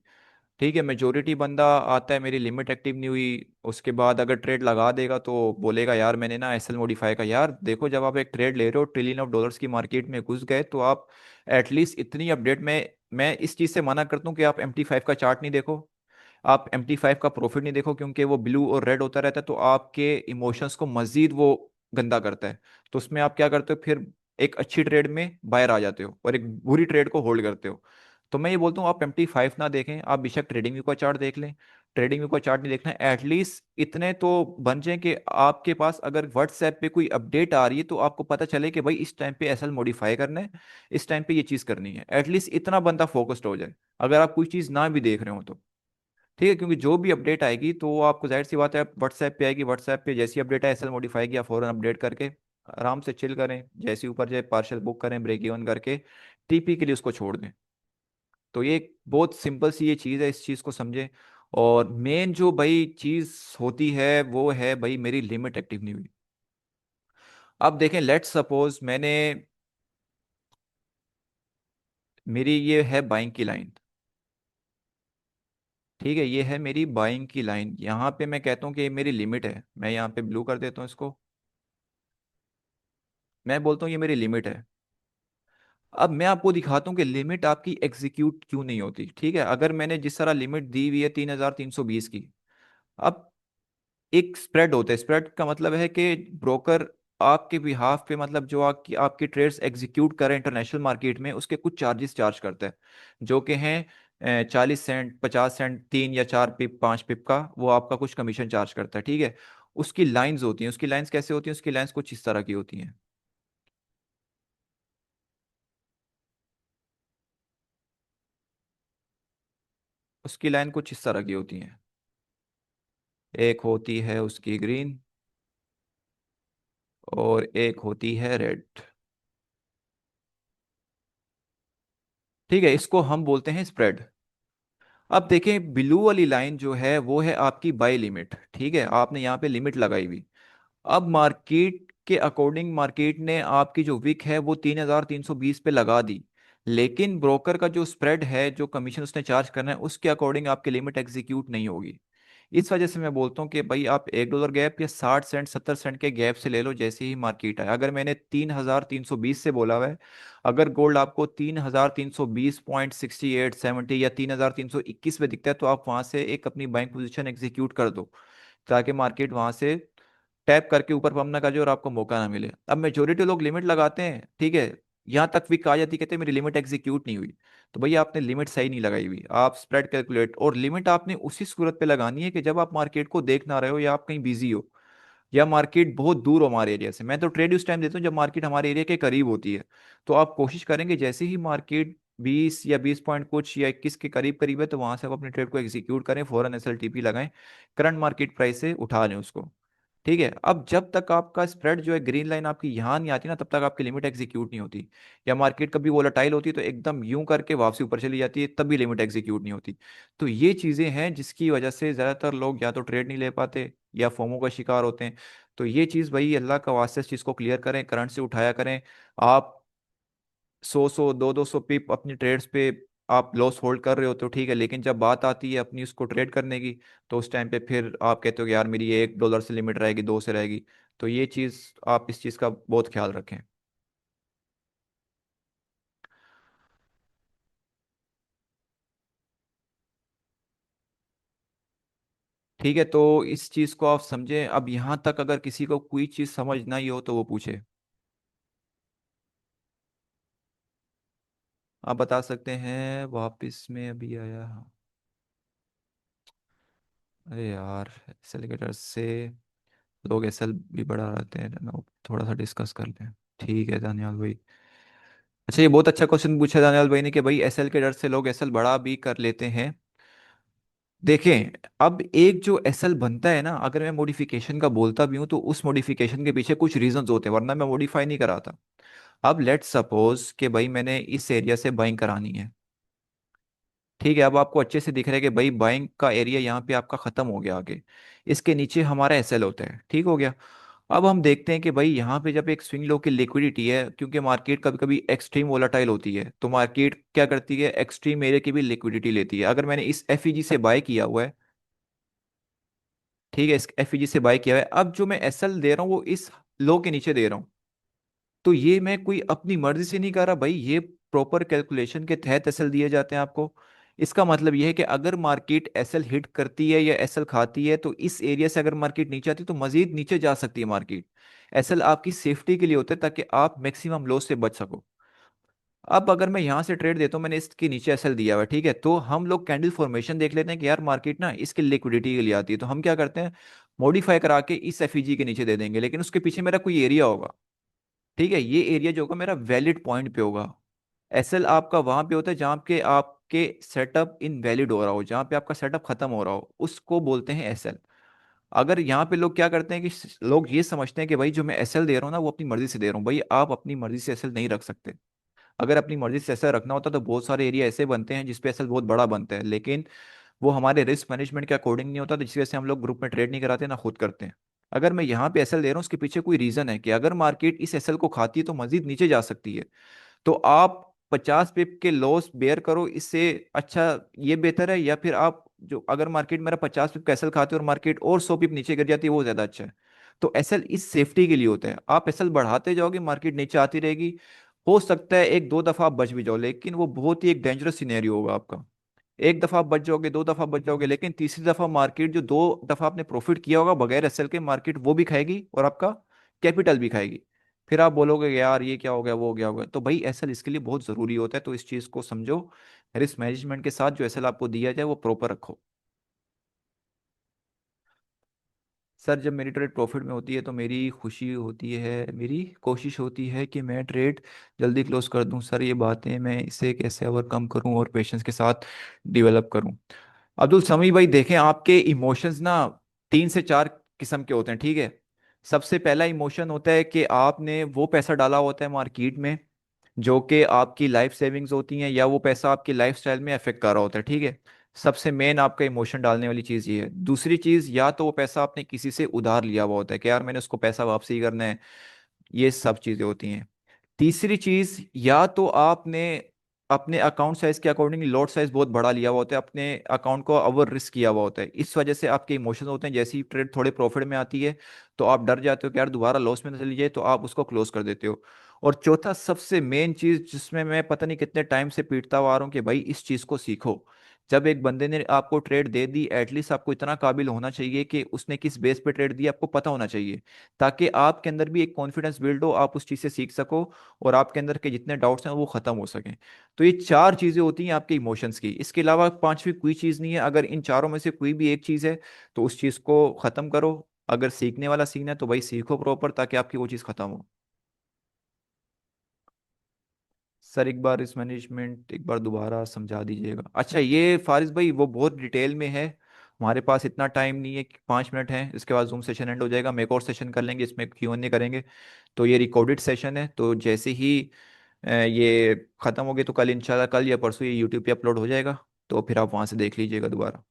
ठीक है, मेजोरिटी बंदा आता है मेरी लिमिट एक्टिव नहीं हुई, उसके बाद अगर ट्रेड लगा देगा तो बोलेगा यार मैंने ना एसएल मॉडिफाई का। यार देखो, जब आप एक ट्रेड ले रहे हो $1 ट्रिलियन की मार्केट में घुस गए, तो आप एटलीस्ट इतनी अपडेट में, मैं इस चीज़ से मना करता हूँ कि आप MT5 का चार्ट नहीं देखो, आप MT5 का प्रॉफिट नहीं देखो, क्योंकि वो ब्लू और रेड होता रहता है, तो आपके इमोशंस को मजीद वो गंदा करता है। तो उसमें आप क्या करते हो फिर, एक अच्छी ट्रेड में बायर आ जाते हो और एक बुरी ट्रेड को होल्ड करते हो। तो मैं ये बोलता हूँ आप MT5 ना देखें, आप बेशक ट्रेडिंग व्यू का चार्ट देख लें। ट्रेडिंग व्यू का चार्ट नहीं देखना है, एटलीस्ट इतने तो बन जाए कि आपके पास अगर व्हाट्सएप पे कोई अपडेट आ रही है तो आपको पता चले कि भाई इस टाइम पे एसएल मॉडिफाई करना है, इस टाइम पे ये चीज़ करनी है। एटलीस्ट इतना बंदा फोकस्ड हो जाए, अगर आप कोई चीज़ ना भी देख रहे हो तो। ठीक है, क्योंकि जो भी अपडेट आएगी तो वो आपको जाहिर सी बात है व्हाट्सएप पे आएगी, व्हाट्सएप पे जैसी अपडेट आए एसएल मॉडिफाई किया फौरन अपडेट करके आराम से चिल करें, जैसे ऊपर जाए पार्शल बुक करें, ब्रेक इवन करके टीपी के लिए उसको छोड़ दें। तो ये एक बहुत सिंपल सी ये चीज़ है, इस चीज़ को समझें। और मेन जो भाई चीज़ होती है वो है भाई मेरी लिमिट एक्टिव नहीं हुई। अब देखें, लेट्स सपोज मैंने, मेरी ये है बाइंग की लाइन। ठीक है, ये है मेरी बाइंग की लाइन, यहाँ पे मैं कहता हूँ कि ये मेरी लिमिट है, मैं यहाँ पे ब्लू कर देता हूँ इसको। मैं बोलता हूँ ये मेरी लिमिट है। अब मैं आपको दिखाता हूँ कि लिमिट आपकी एग्जीक्यूट क्यों नहीं होती। ठीक है, अगर मैंने जिस तरह लिमिट दी हुई है 3320 की, अब एक स्प्रेड होता है, स्प्रेड का मतलब है कि ब्रोकर आपके बिहाफ पे, मतलब जो आपकी आपकी ट्रेड्स एग्जीक्यूट करें इंटरनेशनल मार्केट में, उसके कुछ चार्जेस चार्ज करता है, जो कि हैं 40 सेंट, 50 सेंट, 3 या 4 पिप, 5 पिप का वो आपका कुछ कमीशन चार्ज करता है। ठीक है, उसकी लाइंस होती हैं, उसकी लाइंस कैसे होती हैं, उसकी लाइंस कुछ इस तरह की होती हैं। उसकी लाइन कुछ इस तरह की होती हैं। एक होती है उसकी ग्रीन, और एक होती है रेड। ठीक है, इसको हम बोलते हैं स्प्रेड। अब देखें, ब्लू वाली लाइन जो है वो है आपकी बाय लिमिट। ठीक है, आपने यहाँ पे लिमिट लगाई हुई। अब मार्केट के अकॉर्डिंग मार्केट ने आपकी जो विक है वो 3320 पे लगा दी, लेकिन ब्रोकर का जो स्प्रेड है, जो कमीशन उसने चार्ज करना है, उसके अकॉर्डिंग आपकी लिमिट एग्जीक्यूट नहीं होगी। इस वजह से मैं बोलता हूँ कि भाई आप $1 गैप या 60 सेंट 70 सेंट के गैप से ले लो जैसे ही मार्केट आए। अगर मैंने 3320 से बोला हुआ है, अगर गोल्ड आपको 3320.68 70 या 3321 में दिखता है, तो आप वहां से एक अपनी बाइंग पोजीशन एग्जीक्यूट कर दो, ताकि मार्केट वहां से टैप करके ऊपर पंप ना कर जाए और आपको मौका ना मिले। अब मेजोरिटी लोग लिमिट लगाते हैं, ठीक है, यहाँ तक विक आ जाती, कहते हैं मेरी लिमिट एग्जीक्यूट नहीं हुई। तो भैया आपने लिमिट सही नहीं लगाई हुई, आप स्प्रेड कैलकुलेट, और लिमिट आपने उसी सूरत पे लगानी है कि जब आप मार्केट को देख ना रहे हो, या आप कहीं बिजी हो, या मार्केट बहुत दूर हो हमारे एरिया से। मैं तो ट्रेड उस टाइम देता हूँ जब मार्केट हमारे एरिया के करीब होती है। तो आप कोशिश करेंगे जैसे ही मार्केट 20 या 20 पॉइंट कुछ या 21 के करीब करीब है, तो वहां से आप अपने ट्रेड को एग्जीक्यूट करें, फौरन SLTP लगाएं, करंट मार्केट प्राइस से उठा लें उसको। ठीक है, अब जब तक आपका स्प्रेड जो है, ग्रीन लाइन आपकी यहाँ नहीं आती ना, तब तक आपकी लिमिट एग्जीक्यूट नहीं होती। या मार्केट कभी वोलेटाइल होती है तो एकदम यूं करके वापसी ऊपर चली जाती है, तब भी लिमिट एग्जीक्यूट नहीं होती। तो ये चीज़ें हैं जिसकी वजह से ज़्यादातर लोग या तो ट्रेड नहीं ले पाते या फोमो का शिकार होते हैं। तो ये चीज़ भाई, अल्लाह का वास्ते इस चीज़ को क्लियर करें, करंट से उठाया करें। आप 100 100 200 पिप अपनी ट्रेड्स पे आप लॉस होल्ड कर रहे हो तो ठीक है, लेकिन जब बात आती है अपनी उसको ट्रेड करने की, तो उस टाइम पे फिर आप कहते हो कि यार मेरी ये $1 से लिमिट रहेगी, 2 से रहेगी। तो ये चीज़, आप इस चीज़ का बहुत ख्याल रखें। ठीक है, तो इस चीज़ को आप समझें। अब यहाँ तक अगर किसी को कोई चीज़ समझ ना ही हो तो वो पूछे। आप बता सकते हैं, वापस में अभी आया। अरे यार, एसेलेटर से लोग एसल भी बढ़ा रहते हैं ना, थोड़ा सा डिस्कस कर लें। ठीक है दानियाल भाई। अच्छा, ये बहुत अच्छा क्वेश्चन पूछा दानियाल भाई ने कि भाई एसएल के डर से लोग एसएल बढ़ा भी कर लेते हैं। देखें, अब एक जो एसएल बनता है ना, अगर मैं मॉडिफिकेशन का बोलता भी हूँ तो उस मॉडिफिकेशन के पीछे कुछ रीजंस होते हैं, वरना मैं मॉडिफाई नहीं कराता। अब लेट्स सपोज कि भाई मैंने इस एरिया से बाइंग करानी है। ठीक है, अब आपको अच्छे से दिख रहा है कि भाई बाइंग का एरिया यहाँ पे आपका खत्म हो गया आगे, इसके नीचे हमारा एसएल होता है। ठीक हो गया। अब हम देखते हैं कि भाई यहाँ पे जब एक स्विंग लो की लिक्विडिटी है, क्योंकि मार्केट कभी कभी एक्सट्रीम वोलाटाइल होती है, तो मार्केट क्या करती है, एक्सट्रीम एरिया की भी लिक्विडिटी लेती है। अगर मैंने इस एफईजी से बाय किया हुआ है, ठीक है, इस एफईजी से बाय किया हुआ है, अब जो मैं एसएल दे रहा हूँ वो इस लो के नीचे दे रहा हूँ। तो ये मैं कोई अपनी मर्जी से नहीं कर रहा भाई, ये प्रॉपर कैलकुलेशन के तहत एसएल दिए जाते हैं आपको। इसका मतलब ये है कि अगर मार्केट एसएल हिट करती है या एसएल खाती है, तो इस एरिया से अगर मार्केट नीचे आती है तो मजीद नीचे जा सकती है मार्केट। एसएल आपकी सेफ्टी के लिए होता है ताकि आप मैक्सिमम लॉस से बच सको। अब अगर मैं यहाँ से ट्रेड देता हूँ, मैंने इसके नीचे एसएल दिया हुआ है, ठीक है, तो हम लोग कैंडल फॉर्मेशन देख लेते हैं कि यार मार्केट ना इसके लिक्विडिटी के लिए आती है, तो हम क्या करते हैं, मॉडिफाई करा के इस एफईजी के नीचे दे देंगे, लेकिन उसके पीछे मेरा कोई एरिया होगा। ठीक है, ये एरिया जो होगा मेरा वैलिड पॉइंट पे होगा। एसएल आपका वहां पे होता है जहां पे आपके सेटअप इनवैलिड हो रहा हो, जहां पे आपका सेटअप खत्म हो रहा हो, उसको बोलते हैं एसएल। अगर यहाँ पे लोग क्या करते हैं कि लोग ये समझते हैं कि भाई जो मैं एसएल दे रहा हूँ ना वो अपनी मर्जी से दे रहा हूँ। भाई आप अपनी मर्जी से एसएल नहीं रख सकते। अगर अपनी मर्जी से एसएल रखना होता तो बहुत सारे एरिया ऐसे बनते हैं जिसपे एसएल बहुत बड़ा बनता है, लेकिन वो हमारे रिस्क मैनेजमेंट के अकॉर्डिंग नहीं होता, तो जिस वजह से हम लोग ग्रुप में ट्रेड नहीं कराते ना खुद करते हैं। अगर मैं यहाँ पे एसएल दे रहा हूँ उसके पीछे कोई रीजन है कि अगर मार्केट इस एसएल को खाती है तो मजीद नीचे जा सकती है, तो आप 50 पिप के लॉस बेयर करो, इससे अच्छा ये बेहतर है, या फिर आप जो अगर मार्केट मेरा 50 पिप का एसएल खाते हो और मार्केट और 100 पिप नीचे गिर जाती है वो ज्यादा अच्छा है। तो एसएल इस सेफ्टी के लिए होता है। आप एसएल बढ़ाते जाओगे मार्केट नीचे आती रहेगी, हो सकता है एक दो दफा आप बच भी जाओ, लेकिन वो बहुत ही एक डेंजरस सिनेरियो होगा आपका। एक दफा आप बच जाओगे, दो दफा बच जाओगे, लेकिन तीसरी दफा मार्केट जो दो दफा आपने प्रॉफिट किया होगा बगैर एसएल के, मार्केट वो भी खाएगी और आपका कैपिटल भी खाएगी। फिर आप बोलोगे कि यार ये क्या हो गया वो हो गया होगा, तो भाई एसएल इसके लिए बहुत जरूरी होता है, तो इस चीज को समझो। रिस्क मैनेजमेंट के साथ जो एसएल आपको दिया जाए वो प्रॉपर रखो। सर जब मेरी ट्रेड प्रॉफिट में होती है तो मेरी खुशी होती है, मेरी कोशिश होती है कि मैं ट्रेड जल्दी क्लोज कर दूं। सर ये बातें मैं इसे कैसे ओवरकम करूं और पेशेंस के साथ डेवलप करूं। अब्दुल समी भाई देखें, आपके इमोशंस ना 3 से 4 किस्म के होते हैं, ठीक है। सबसे पहला इमोशन होता है कि आपने वो पैसा डाला होता है मार्केट में जो कि आपकी लाइफ सेविंग्स होती हैं, या वो पैसा आपकी लाइफ स्टाइल में अफेक्ट कर रहा होता है, ठीक है। सबसे मेन आपका इमोशन डालने वाली चीज़ ये है। दूसरी चीज़, या तो वो पैसा आपने किसी से उधार लिया हुआ होता है कि यार मैंने उसको पैसा वापसी करना है, ये सब चीज़ें होती हैं। तीसरी चीज, या तो आपने अपने अकाउंट साइज के अकॉर्डिंग लॉट साइज बहुत बड़ा लिया हुआ होता है, अपने अकाउंट को ओवर रिस्क किया हुआ होता है, इस वजह से आपके इमोशंस होते हैं जैसे ही ट्रेड थोड़े प्रॉफिट में आती है तो आप डर जाते हो कि यार दोबारा लॉस में ना चली जाए, तो आप उसको क्लोज कर देते हो। और चौथा सबसे मेन चीज जिसमें मैं पता नहीं कितने टाइम से पीटता हुआ आ रहा हूँ कि भाई इस चीज को सीखो। जब एक बंदे ने आपको ट्रेड दे दी, एटलीस्ट आपको इतना काबिल होना चाहिए कि उसने किस बेस पे ट्रेड दी आपको पता होना चाहिए, ताकि आपके अंदर भी एक कॉन्फिडेंस बिल्ड हो, आप उस चीज़ से सीख सको और आपके अंदर के जितने डाउट्स हैं वो खत्म हो सकें। तो ये 4 चीजें होती हैं आपके इमोशंस की, इसके अलावा पांचवी कोई चीज नहीं है। अगर इन चारों में से कोई भी एक चीज है तो उस चीज को खत्म करो। अगर सीखने वाला सीन है तो भाई सीखो प्रॉपर, ताकि आपकी वो चीज खत्म हो। सर एक बार इस मैनेजमेंट एक बार दोबारा समझा दीजिएगा। अच्छा ये फारिस भाई वो बहुत डिटेल में है, हमारे पास इतना टाइम नहीं है कि 5 मिनट है, इसके बाद जूम सेशन एंड हो जाएगा, हम एक और सेशन कर लेंगे इसमें Q&A करेंगे। तो ये रिकॉर्डेड सेशन है, तो जैसे ही ये ख़त्म हो गई तो कल इंशाल्लाह, कल या परसों ये यूट्यूब पे अपलोड हो जाएगा, तो फिर आप वहाँ से देख लीजिएगा दोबारा।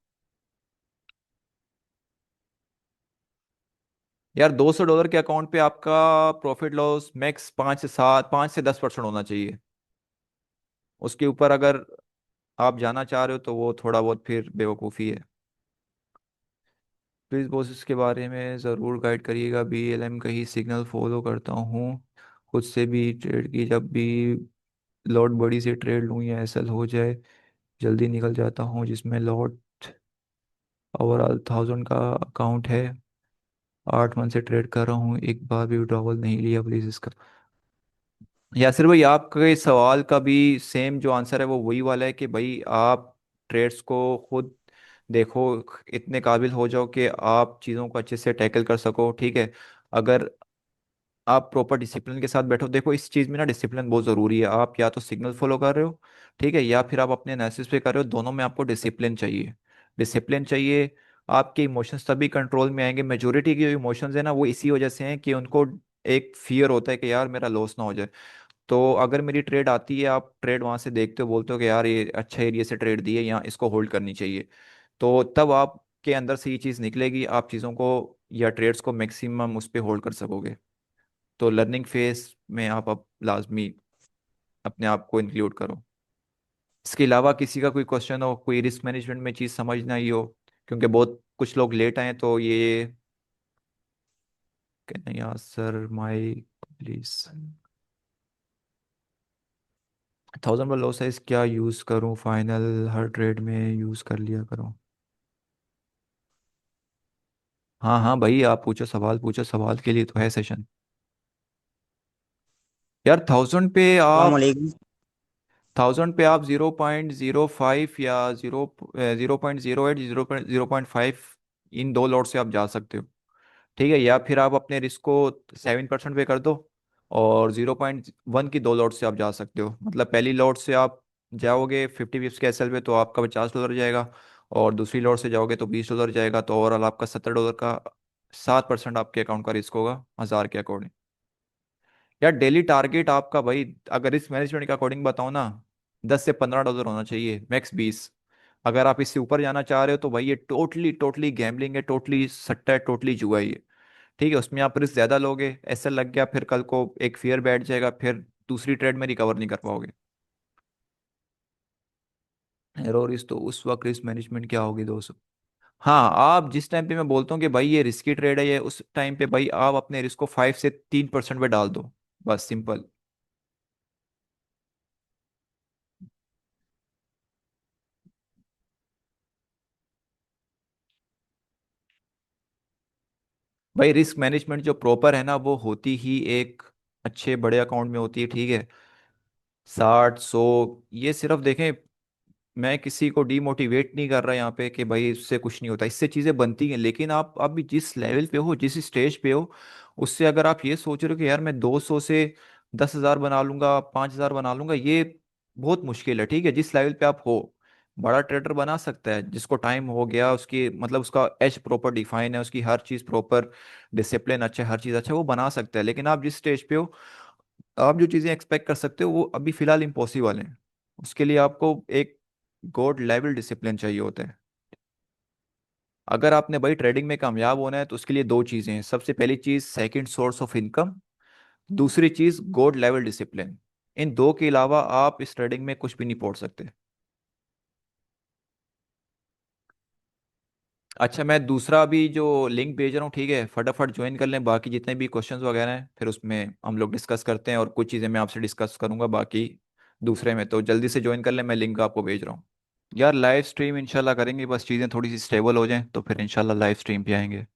यार $200 के अकाउंट पे आपका प्रॉफिट लॉस मैक्स 5 से 7, 5 से 10% होना चाहिए। उसके ऊपर अगर आप जाना चाह रहे हो तो वो थोड़ा बहुत फिर बेवकूफ़ी है। प्लीज़ बॉस इसके बारे में ज़रूर गाइड करिएगा। BLM का ही सिग्नल फॉलो करता हूँ खुद से भी ट्रेड की, जब भी लॉट बड़ी से ट्रेड लूँ या एसएल हो जाए जल्दी निकल जाता हूँ, जिसमें लॉट ओवरऑल 1000 का अकाउंट है। 8 मंथ से ट्रेड कर रहा हूँ, एक बार भी विड्रॉवल नहीं लिया, प्लीज़ इसका। यासिर भाई आपके सवाल का भी सेम जो आंसर है वो वही वाला है कि भाई आप ट्रेड्स को खुद देखो, इतने काबिल हो जाओ कि आप चीज़ों को अच्छे से टैकल कर सको, ठीक है। अगर आप प्रॉपर डिसिप्लिन के साथ बैठो, देखो इस चीज़ में ना डिसिप्लिन बहुत ज़रूरी है। आप या तो सिग्नल फॉलो कर रहे हो, ठीक है, या फिर आप अपने एनालिसिस पे कर रहे हो, दोनों में आपको डिसिप्लिन चाहिए। डिसिप्लिन चाहिए। आपके इमोशंस तभी कंट्रोल में आएंगे। मेजोरिटी के जो इमोशंस है ना वो इसी वजह से हैं कि उनको एक फियर होता है कि यार मेरा लॉस ना हो जाए। तो अगर मेरी ट्रेड आती है, आप ट्रेड वहां से देखते हो, बोलते हो कि यार ये अच्छा एरिया से ट्रेड दी है, यहाँ इसको होल्ड करनी चाहिए, तो तब आपके अंदर से ये चीज़ निकलेगी, आप चीज़ों को या ट्रेड्स को मैक्सिमम उस पर होल्ड कर सकोगे। तो लर्निंग फेज में आप अब लाजमी अपने आप को इंक्लूड करो। इसके अलावा किसी का कोई क्वेश्चन हो, कोई रिस्क मैनेजमेंट में चीज़ समझना ही हो, क्योंकि बहुत कुछ लोग लेट आए हैं, तो ये कहना यार सर माई प्लीज 1000 पर लो साइज क्या यूज़ करूं, फाइनल हर ट्रेड में यूज़ कर लिया करूं। हाँ हाँ भाई आप पूछो, सवाल पूछो, सवाल के लिए तो है सेशन। यार 1000 पे अस्सलाम आप वालेकुम। 1000 पे आप 0.05 या 0.08, 0.05 इन दो लॉट से आप जा सकते हो। ठीक है, या फिर आप अपने रिस्क को 7% पे कर दो, और 0.1 की दो लॉट से आप जा सकते हो। मतलब पहली लॉट से आप जाओगे 50 पिप्स के एसएल पे तो आपका $50 जाएगा, और दूसरी लॉट से जाओगे तो $20 जाएगा, तो ओवरऑल आपका $70 का 7% आपके अकाउंट का रिस्क होगा 1000 के अकॉर्डिंग। यार डेली टारगेट आपका भाई, अगर रिस्क मैनेजमेंट के अकॉर्डिंग बताओ ना, $10 से $15 होना चाहिए, मैक्स 20। अगर आप इससे ऊपर जाना चाह रहे हो तो भाई ये टोटली टोटली गैम्बलिंग है, टोटली सट्टा है, टोटली जुआ है ये। ठीक है, उसमें आप रिस्क ज्यादा लोगे, ऐसा लग गया फिर कल को एक फियर बैठ जाएगा, फिर दूसरी ट्रेड में रिकवर नहीं कर पाओगे। एरो रिस्क तो उस वक्त रिस्क मैनेजमेंट क्या होगी दोस्त। हाँ, आप जिस टाइम पे मैं बोलता हूँ कि भाई ये रिस्की ट्रेड है, ये उस टाइम पे भाई आप अपने रिस्क को 5 से 3% पे डाल दो, बस सिंपल। भाई रिस्क मैनेजमेंट जो प्रॉपर है ना, वो होती ही एक अच्छे बड़े अकाउंट में होती है। ठीक है, 60 100, ये सिर्फ देखें, मैं किसी को डीमोटिवेट नहीं कर रहा यहाँ पे कि भाई इससे कुछ नहीं होता, इससे चीज़ें बनती हैं, लेकिन आप अभी जिस लेवल पे हो, जिस स्टेज पे हो, उससे अगर आप ये सोच रहे हो कि यार मैं 200 से 10,000 बना लूंगा, 5,000 बना लूंगा, ये बहुत मुश्किल है। ठीक है, जिस लेवल पे आप हो, बड़ा ट्रेडर बना सकता है जिसको टाइम हो गया, उसकी मतलब उसका एज प्रॉपर डिफाइन है, उसकी हर चीज़ प्रॉपर, डिसिप्लिन अच्छा है, हर चीज़ अच्छा है, वो बना सकता है। लेकिन आप जिस स्टेज पे हो, आप जो चीज़ें एक्सपेक्ट कर सकते हो वो अभी फिलहाल इम्पॉसिबल है। उसके लिए आपको एक गॉड लेवल डिसिप्लिन चाहिए होता है। अगर आपने भाई ट्रेडिंग में कामयाब होना है तो उसके लिए दो चीज़ें हैं। सबसे पहली चीज़ सेकंड सोर्स ऑफ इनकम, दूसरी चीज़ गॉड लेवल डिसिप्लिन। इन दो के अलावा आप इस ट्रेडिंग में कुछ भी नहीं पढ़ सकते। अच्छा, मैं दूसरा भी जो लिंक भेज रहा हूँ, ठीक है, फटाफट ज्वाइन कर लें। बाकी जितने भी क्वेश्चंस वगैरह हैं फिर उसमें हम लोग डिस्कस करते हैं, और कुछ चीज़ें मैं आपसे डिस्कस करूंगा बाकी दूसरे में, तो जल्दी से ज्वाइन कर लें, मैं लिंक आपको भेज रहा हूँ। यार लाइव स्ट्रीम इंशाल्लाह करेंगे, बस चीज़ें थोड़ी सी स्टेबल हो जाएं तो फिर इंशाल्लाह लाइव स्ट्रीम पे आएंगे।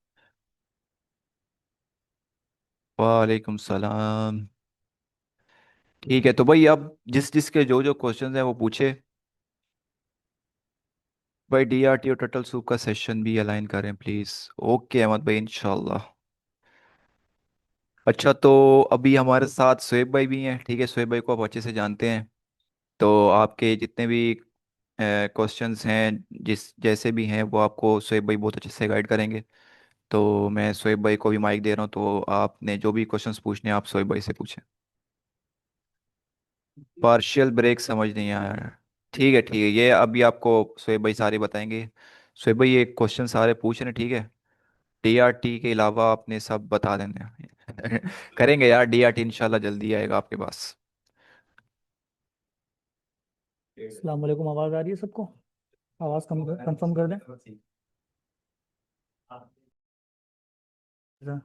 वालेकुम सलाम। ठीक है, तो भाई अब जिस जिसके जो जो क्वेश्चंस हैं वो पूछे। भाई डीआरटी और टर्टल सूप का सेशन भी अलाइन करें प्लीज़। ओके अहमद भाई, इंशाल्लाह। अच्छा, तो अभी हमारे साथ शोएब भाई भी हैं। ठीक है, शोएब भाई को आप अच्छे से जानते हैं, तो आपके जितने भी क्वेश्चंस हैं, जिस जैसे भी हैं, वो आपको शोएब भाई बहुत अच्छे से गाइड करेंगे। तो मैं शोएब भाई को भी माइक दे रहा हूँ, तो आपने जो भी क्वेश्चंस पूछने हैं आप शोएब भाई से पूछें। पार्शियल ब्रेक समझ नहीं आया। ठीक है, ये अभी आपको शोएब भाई सारे बताएंगे। शोएब भाई ये क्वेश्चन सारे पूछ रहे हैं, ठीक है। डीआरटी के अलावा आपने सब बता देने करेंगे यार, डीआरटी इंशाल्लाह जल्दी आएगा आपके पास। अस्सलाम वालेकुम, आवाज़ आ रही है सबको? आवाज़ कम कंफर्म कर दें। हाँ,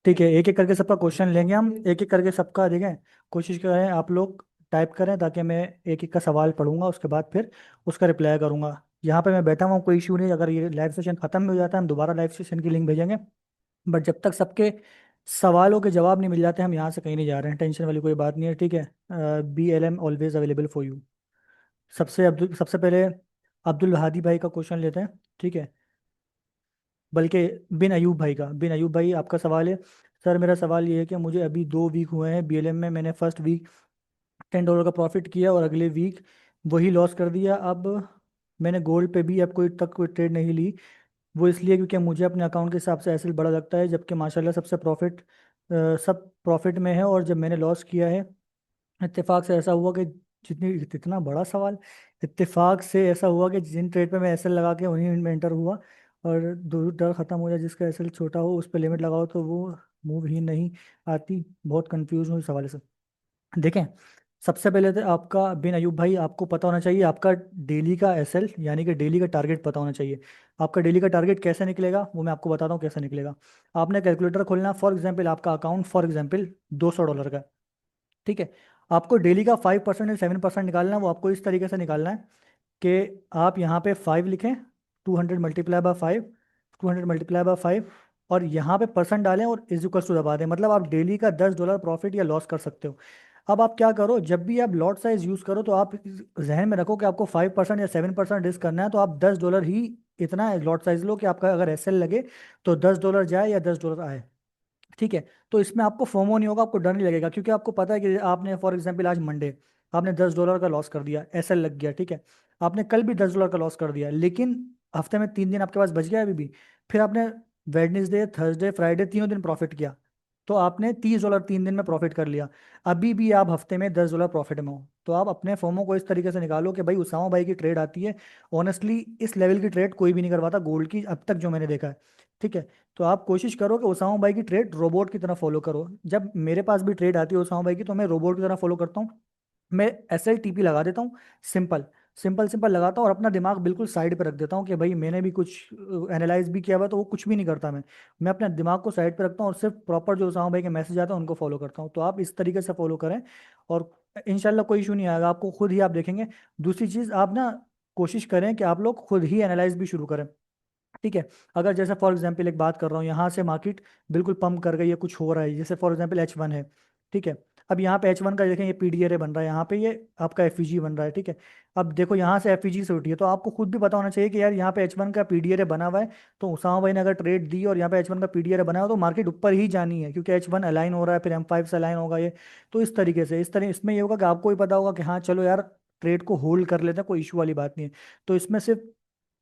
ठीक है, एक एक करके सबका क्वेश्चन लेंगे हम, एक एक करके सबका देखें। कोशिश करें आप लोग टाइप करें ताकि मैं एक एक का सवाल पढ़ूंगा, उसके बाद फिर उसका रिप्लाई करूंगा। यहाँ पे मैं बैठा हुआ हूँ, कोई इशू नहीं। अगर ये लाइव सेशन खत्म हो जाता है हम दोबारा लाइव सेशन की लिंक भेजेंगे। बट जब तक सबके सवालों के जवाब नहीं मिल जाते हम यहाँ से कहीं नहीं जा रहे हैं। टेंशन वाली कोई बात नहीं है, ठीक है। BLM always available for you. सबसे पहले अब्दुल हादी भाई का क्वेश्चन लेते हैं, ठीक है। बल्कि बिन अयूब भाई आपका सवाल है। सर मेरा सवाल ये है कि मुझे अभी 2 वीक हुए हैं BLM में। मैंने फर्स्ट वीक $10 का प्रॉफिट किया और अगले वीक वही लॉस कर दिया। अब मैंने गोल्ड पे भी अब कोई ट्रेड नहीं ली। वो इसलिए क्योंकि मुझे अपने अकाउंट के हिसाब से एसेल बड़ा लगता है, जबकि माशाल्लाह सब प्रॉफिट में है। और जब मैंने लॉस किया है, इत्तेफाक से ऐसा हुआ कि जितनी इतना बड़ा सवाल, इत्तेफाक से ऐसा हुआ कि जिन ट्रेड पे मैं एसएल लगा के उन्हीं में एंटर हुआ। और दूर डर ख़त्म हो जाए, जिसका एसएल छोटा हो उस पर लिमिट लगाओ तो वो मूव ही नहीं आती। बहुत कंफ्यूज हूँ इस हवाले से। देखें, सबसे पहले तो आपका बिन अयूब भाई, आपको पता होना चाहिए आपका डेली का एसएल यानी कि डेली का टारगेट पता होना चाहिए। आपका डेली का टारगेट कैसे निकलेगा वो मैं आपको बताता हूँ कैसे निकलेगा। आपने कैलकुलेटर खोलना। फॉर एग्जाम्पल आपका अकाउंट फॉर एग्जाम्पल $200 का है, ठीक है। आपको डेली का 5% या 7% निकालना है। वो आपको इस तरीके से निकालना है कि आप यहाँ पे 5 लिखें, 200 × 5, 200 × 5, और यहाँ पे परसेंट डालें और इज इक्वल टू दबा दें। मतलब आप डेली का $10 प्रॉफिट या लॉस कर सकते हो। अब आप क्या करो, जब भी आप लॉट साइज यूज करो तो आप जहन में रखो कि आपको 5% या 7% रिस्क करना है, तो आप $10 ही इतना लॉट साइज लो कि आपका अगर एसएल लगे तो $10 जाए या $10 आए। ठीक है, तो इसमें आपको फोमो नहीं होगा, आपको डर नहीं लगेगा, क्योंकि आपको पता है कि आपने फॉर एग्जांपल आज मंडे आपने $10 का लॉस कर दिया, एसएल लग गया, ठीक है। आपने कल भी $10 का लॉस कर दिया, लेकिन हफ्ते में 3 दिन आपके पास बच गया अभी भी। फिर आपने वेडनेसडे थर्सडे फ्राइडे तीनों दिन प्रॉफिट किया, तो आपने $30 3 दिन में प्रॉफिट कर लिया। अभी भी आप हफ्ते में $10 प्रॉफिट में हो। तो आप अपने फोमो को इस तरीके से निकालो कि भाई उसामा भाई की ट्रेड आती है, ऑनेस्टली इस लेवल की ट्रेड कोई भी नहीं करवाता गोल्ड की अब तक जो मैंने देखा है। ठीक है, तो आप कोशिश करो कि उसामा भाई की ट्रेड रोबोट की तरह फॉलो करो। जब मेरे पास भी ट्रेड आती है उसामा भाई की, तो मैं रोबोट की तरह फॉलो करता हूँ। मैं एस एल टी पी लगा देता हूँ, सिंपल सिंपल सिंपल लगाता हूँ, और अपना दिमाग बिल्कुल साइड पे रख देता हूँ कि भाई मैंने भी कुछ एनालाइज भी किया हुआ, तो वो कुछ भी नहीं करता मैं अपने दिमाग को साइड पे रखता हूँ और सिर्फ प्रॉपर जो उसामा भाई के मैसेज आते हैं उनको फॉलो करता हूँ। तो आप इस तरीके से फॉलो करें और इंशाल्लाह कोई इशू नहीं आएगा आपको, खुद ही आप देखेंगे। दूसरी चीज़, आप ना कोशिश करें कि आप लोग खुद ही एनालाइज भी शुरू करें। ठीक है, अगर जैसे फॉर एग्जांपल एक बात कर रहा हूँ, यहाँ से मार्केट बिल्कुल पंप कर गई है, कुछ हो रहा है, जैसे फॉर एग्जांपल H1 है। ठीक है, अब यहाँ पे H1 का देखें, ये पीडीआरए बन रहा है, यहाँ पे ये आपका एफईजी बन रहा है। ठीक है, अब देखो यहाँ से एफईजी से उठी है, तो आपको खुद भी पता होना चाहिए कि यार यहाँ पे H1 का पीडीआरए बना हुआ है, तो उसामा भाई ने अगर ट्रेड दी और यहाँ पे H1 का पीडीआरए बना हुआ, तो मार्केट ऊपर ही जानी है, क्योंकि H1 अलाइन हो रहा है, फिर M5 से अलाइन होगा ये। तो इस तरीके से, इस तरह इसमें ये होगा कि आपको भी पता होगा कि हाँ चलो यार ट्रेड को होल्ड कर लेते हैं, कोई इशू वाली बात नहीं है। तो इसमें सिर्फ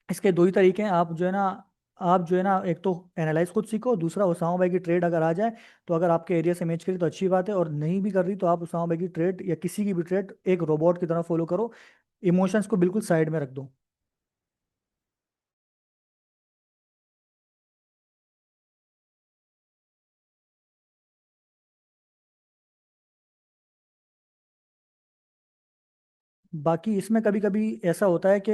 इसके दो ही तरीके हैं, आप जो है ना एक तो एनालाइज खुद सीखो, दूसरा उसामा भाई की ट्रेड अगर आ जाए तो अगर आपके एरिया से मैच करी तो अच्छी बात है, और नहीं भी कर रही तो आप उसामा भाई की ट्रेड या किसी की भी ट्रेड एक रोबोट की तरह फॉलो करो, इमोशंस को बिल्कुल साइड में रख दो। बाकी इसमें कभी कभी ऐसा होता है कि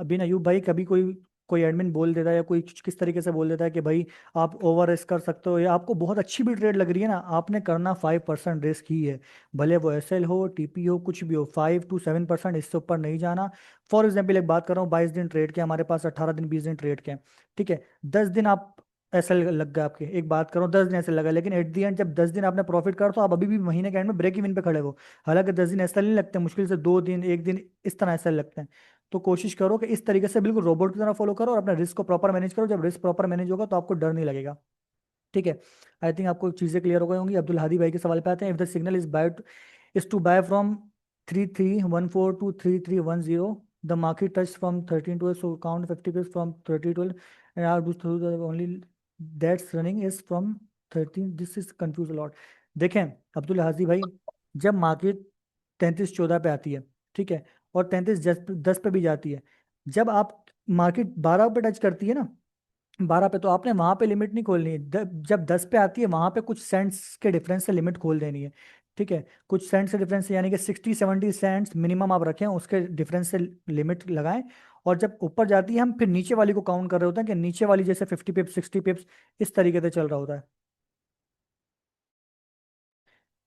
बिन अयूब भाई, कभी कोई कोई एडमिन बोल देता है या कोई किस तरीके से बोल देता है कि भाई आप ओवर रिस्क कर सकते हो, या आपको बहुत अच्छी भी ट्रेड लग रही है ना, आपने करना 5% रिस्क ही है। भले वो एसएल हो, टीपी हो, कुछ भी हो, 5 to 7%, इससे ऊपर नहीं जाना। फॉर एग्जाम्पल एक बात कर रहा हूँ, 22 दिन ट्रेड के हमारे पास, 18 दिन 20 दिन ट्रेड के हैं। ठीक है, 10 दिन आप ऐसा लग गया आपके, एक बात करो 10 दिन ऐसे लगा, लेकिन एट दी एंड जब 10 दिन आपने प्रॉफिट कर, तो आप अभी भी महीने के एंड में ब्रेक इवन पे खड़े हो। हालांकि 10 दिन ऐसा नहीं लगते, मुश्किल से 2 दिन 1 दिन इस तरह ऐसा लगते हैं। तो कोशिश करो कि इस तरीके से बिल्कुल रोबोट की तरह फॉलो करो और अपना रिस्क को प्रॉपर मैनेज करो। जब रिस्क प्रॉपर मैनेज होगा तो आपको डर नहीं लगेगा। ठीक है, आई थिंक आपको चीज़ें क्लियर हो गई होंगी। अब्दुल हादी भाई के सवाल पे आते हैं। If the signal is to buy from 3314 to 3310, the market touch from 1312, so count 50 pips from 3012, and are only that's running is from 13, this is confuse lot. देखें अब्दुल हादी भाई, जब मार्केट 3314 पे आती है, ठीक है, और 3310 पे भी जाती है, जब आप मार्केट 12 पे टच करती है ना, 12 पे, तो आपने वहां पे लिमिट नहीं खोलनी है। जब 10 पे आती है वहां पे कुछ सेंट्स के डिफरेंस से लिमिट खोल देनी है। ठीक है, कुछ सेंट्स के डिफरेंस से, यानी कि 60-70 सेंट्स मिनिमम आप रखें, उसके डिफरेंस से लिमिट लगाएं। और जब ऊपर जाती है, हम फिर नीचे वाली को काउंट कर रहे होते हैं कि नीचे वाली जैसे 50 पिप्स 60 पिप्स, इस तरीके से चल रहा होता है।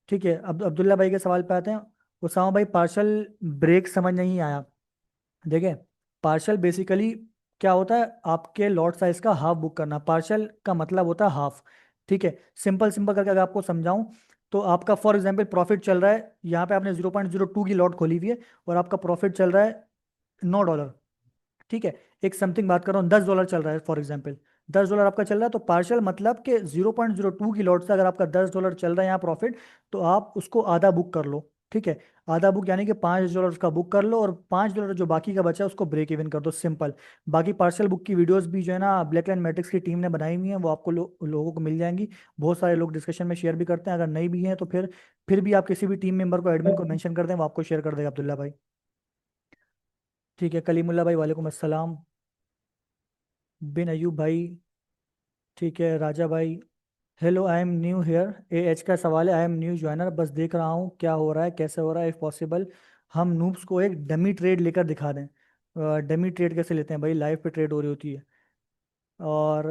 ठीक है, अब अब्दुल्ला भाई के सवाल पे आते हैं। उसामा भाई, पार्शल ब्रेक समझ नहीं आया। देखिए, पार्शल बेसिकली क्या होता है, आपके लॉट साइज का हाफ बुक करना, पार्शल का मतलब होता है हाफ। ठीक है, सिंपल सिंपल करके अगर आपको समझाऊं, तो आपका फॉर एग्जांपल प्रॉफिट चल रहा है, यहाँ पे आपने 0.02 की लॉट खोली हुई है, और आपका प्रॉफिट चल रहा है $9। ठीक है, एक समथिंग बात कर रहा हूँ, $10 चल रहा है फॉर एग्जाम्पल, $10 आपका चल रहा है, तो पार्शियल मतलब कि 0.02 की लॉट से अगर आपका $10 चल रहा है यहाँ प्रॉफिट, तो आप उसको आधा बुक कर लो। ठीक है, आधा बुक यानी कि $5 का बुक कर लो, और $5 जो बाकी का बचा है उसको ब्रेक इवन कर दो, सिंपल। बाकी पार्शियल बुक की वीडियोस भी जो है ना ब्लैक लाइन मैट्रिक्स की टीम ने बनाई हुई है, वो आपको लोगों को मिल जाएंगी। बहुत सारे लोग डिस्कशन में शेयर भी करते हैं, अगर नहीं भी हैं तो फिर भी आप किसी भी टीम मेंबर को, एडमिन को मेंशन कर दें, वो आपको शेयर कर देगा अब्दुल्ला भाई। ठीक है, कलीमुल्ला भाई वालेकुम अस्सलाम। बिन अयूब भाई, ठीक है, राजा भाई, hello I am new here, A H का सवाल है, आई एम न्यू ज्वाइनर, बस देख रहा हूँ क्या हो रहा है, कैसे हो रहा है, इफ पॉसिबल हम नूब्स को एक डमी ट्रेड लेकर दिखा दें। डमी ट्रेड कैसे लेते हैं भाई, लाइव पे ट्रेड हो रही होती है। और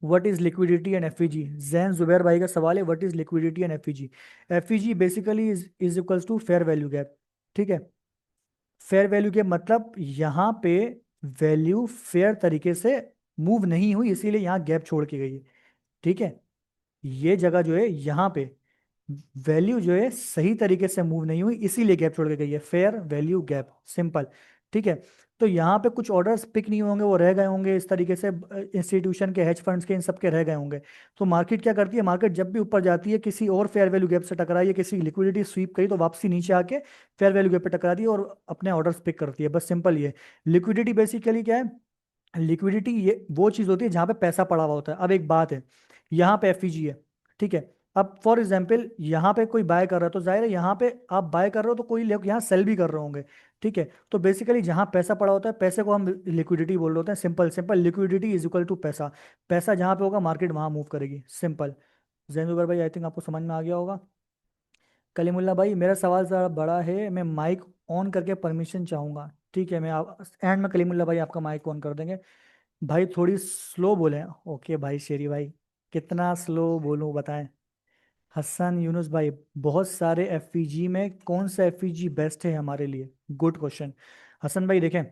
what is liquidity and FVG, Zain Zubair भाई का सवाल है, what is liquidity and FVG. FVG basically is equals to fair value gap. ठीक है, फेयर वैल्यू गैप मतलब यहाँ पे वैल्यू फेयर तरीके से मूव नहीं हुई, इसीलिए यहाँ गैप छोड़ के गई है। ठीक है, ये जगह जो है यहाँ पे, वैल्यू जो है सही तरीके से मूव नहीं हुई, इसीलिए गैप छोड़ के गई है, फेयर वैल्यू गैप, सिंपल। ठीक है। तो यहाँ पे कुछ ऑर्डर्स पिक नहीं होंगे, वो रह गए होंगे इस तरीके से, इंस्टीट्यूशन के, हेज फंड्स के, इन सब के रह गए होंगे। तो मार्केट क्या करती है, मार्केट जब भी ऊपर जाती है किसी और फेयर वैल्यू गैप से टकराई है, किसी लिक्विडिटी स्वीप करी, तो वापसी नीचे आके फेयर वैल्यू गैप पे टकराती है और अपने ऑर्डर्स पिक करती है, बस सिंपल ये। लिक्विडिटी बेसिकली क्या है, लिक्विडिटी ये वो चीज होती है जहां पे पैसा पड़ा हुआ होता है। अब एक बात है, यहाँ पे एफईजी है, ठीक है। अब फॉर एग्जाम्पल यहाँ पे कोई बाय कर रहा है, तो जाहिर है यहाँ पे आप बाय कर रहे हो तो कोई लोग यहाँ सेल भी कर रहे होंगे। ठीक है। तो बेसिकली जहाँ पैसा पड़ा होता है, पैसे को हम लिक्विडिटी बोल रहे होते हैं, simple simple, liquidity is equal to पैसा। पैसा जहाँ पे होगा मार्केट वहां मूव करेगी, सिंपल। जैनुबर भाई, आई थिंक आपको समझ में आ गया होगा। कलीमुल्ला भाई, मेरा सवाल ज़रा बड़ा है, मैं माइक ऑन करके परमिशन चाहूंगा। ठीक है, मैं आप एंड में कलीमुल्ला भाई आपका माइक ऑन कर देंगे। भाई थोड़ी स्लो बोले। ओके भाई, शेरी भाई, कितना स्लो बोलूं बताएं। हसन यूनुस भाई, बहुत सारे एफईजी में कौन सा एफईजी बेस्ट है हमारे लिए, गुड क्वेश्चन। हसन भाई देखें,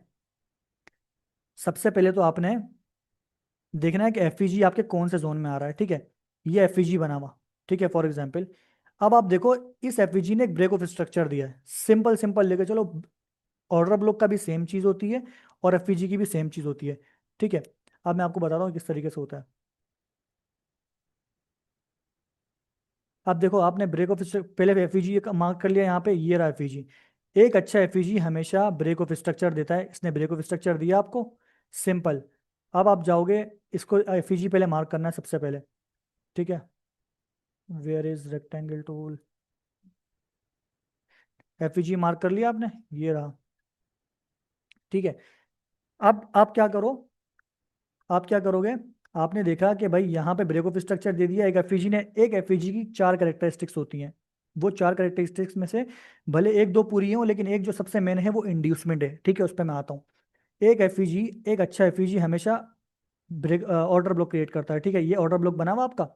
सबसे पहले तो आपने देखना है कि एफईजी आपके कौन से जोन में आ रहा है। ठीक है, ये एफईजी बना हुआ, ठीक है, फॉर एग्जाम्पल। अब आप देखो, इस एफईजी ने एक ब्रेक ऑफ स्ट्रक्चर दिया है, सिंपल सिंपल लेके चलो। ऑर्डर ब्लॉक का भी सेम चीज होती है और एफईजी की भी सेम चीज होती है। ठीक है। अब मैं आपको बताता हूँ किस तरीके से होता है। अब देखो, आपने ब्रेक ऑफ पहले एफईजी मार्क कर लिया, यहाँ पे ये रहा एफईजी। एक अच्छा एफईजी हमेशा ब्रेक ऑफ स्ट्रक्चर देता है, इसने ब्रेक ऑफ स्ट्रक्चर दिया आपको, सिंपल। अब आप जाओगे, इसको एफईजी पहले मार्क करना है सबसे पहले। ठीक है, where is rectangle tool, FVG mark कर लिया आपने, ये रहा। ठीक है। अब आप क्या करो, आप क्या करोगे, आपने देखा कि भाई यहाँ पे ब्रेक ऑफ स्ट्रक्चर दे दिया एक एफईजी ने। एक एफईजी की चार कैरेक्टरिस्टिक्स होती हैं, वो चार कैरेक्टरिस्टिक्स में से भले एक दो पूरी हो, लेकिन एक जो सबसे मेन है वो इंड्यूसमेंट है। ठीक है, उस पर मैं आता हूँ। एक एफईजी, एक अच्छा एफईजी हमेशा ब्रेक ऑर्डर ब्लॉक क्रिएट करता है। ठीक है, ये ऑर्डर ब्लॉक बना हुआ आपका,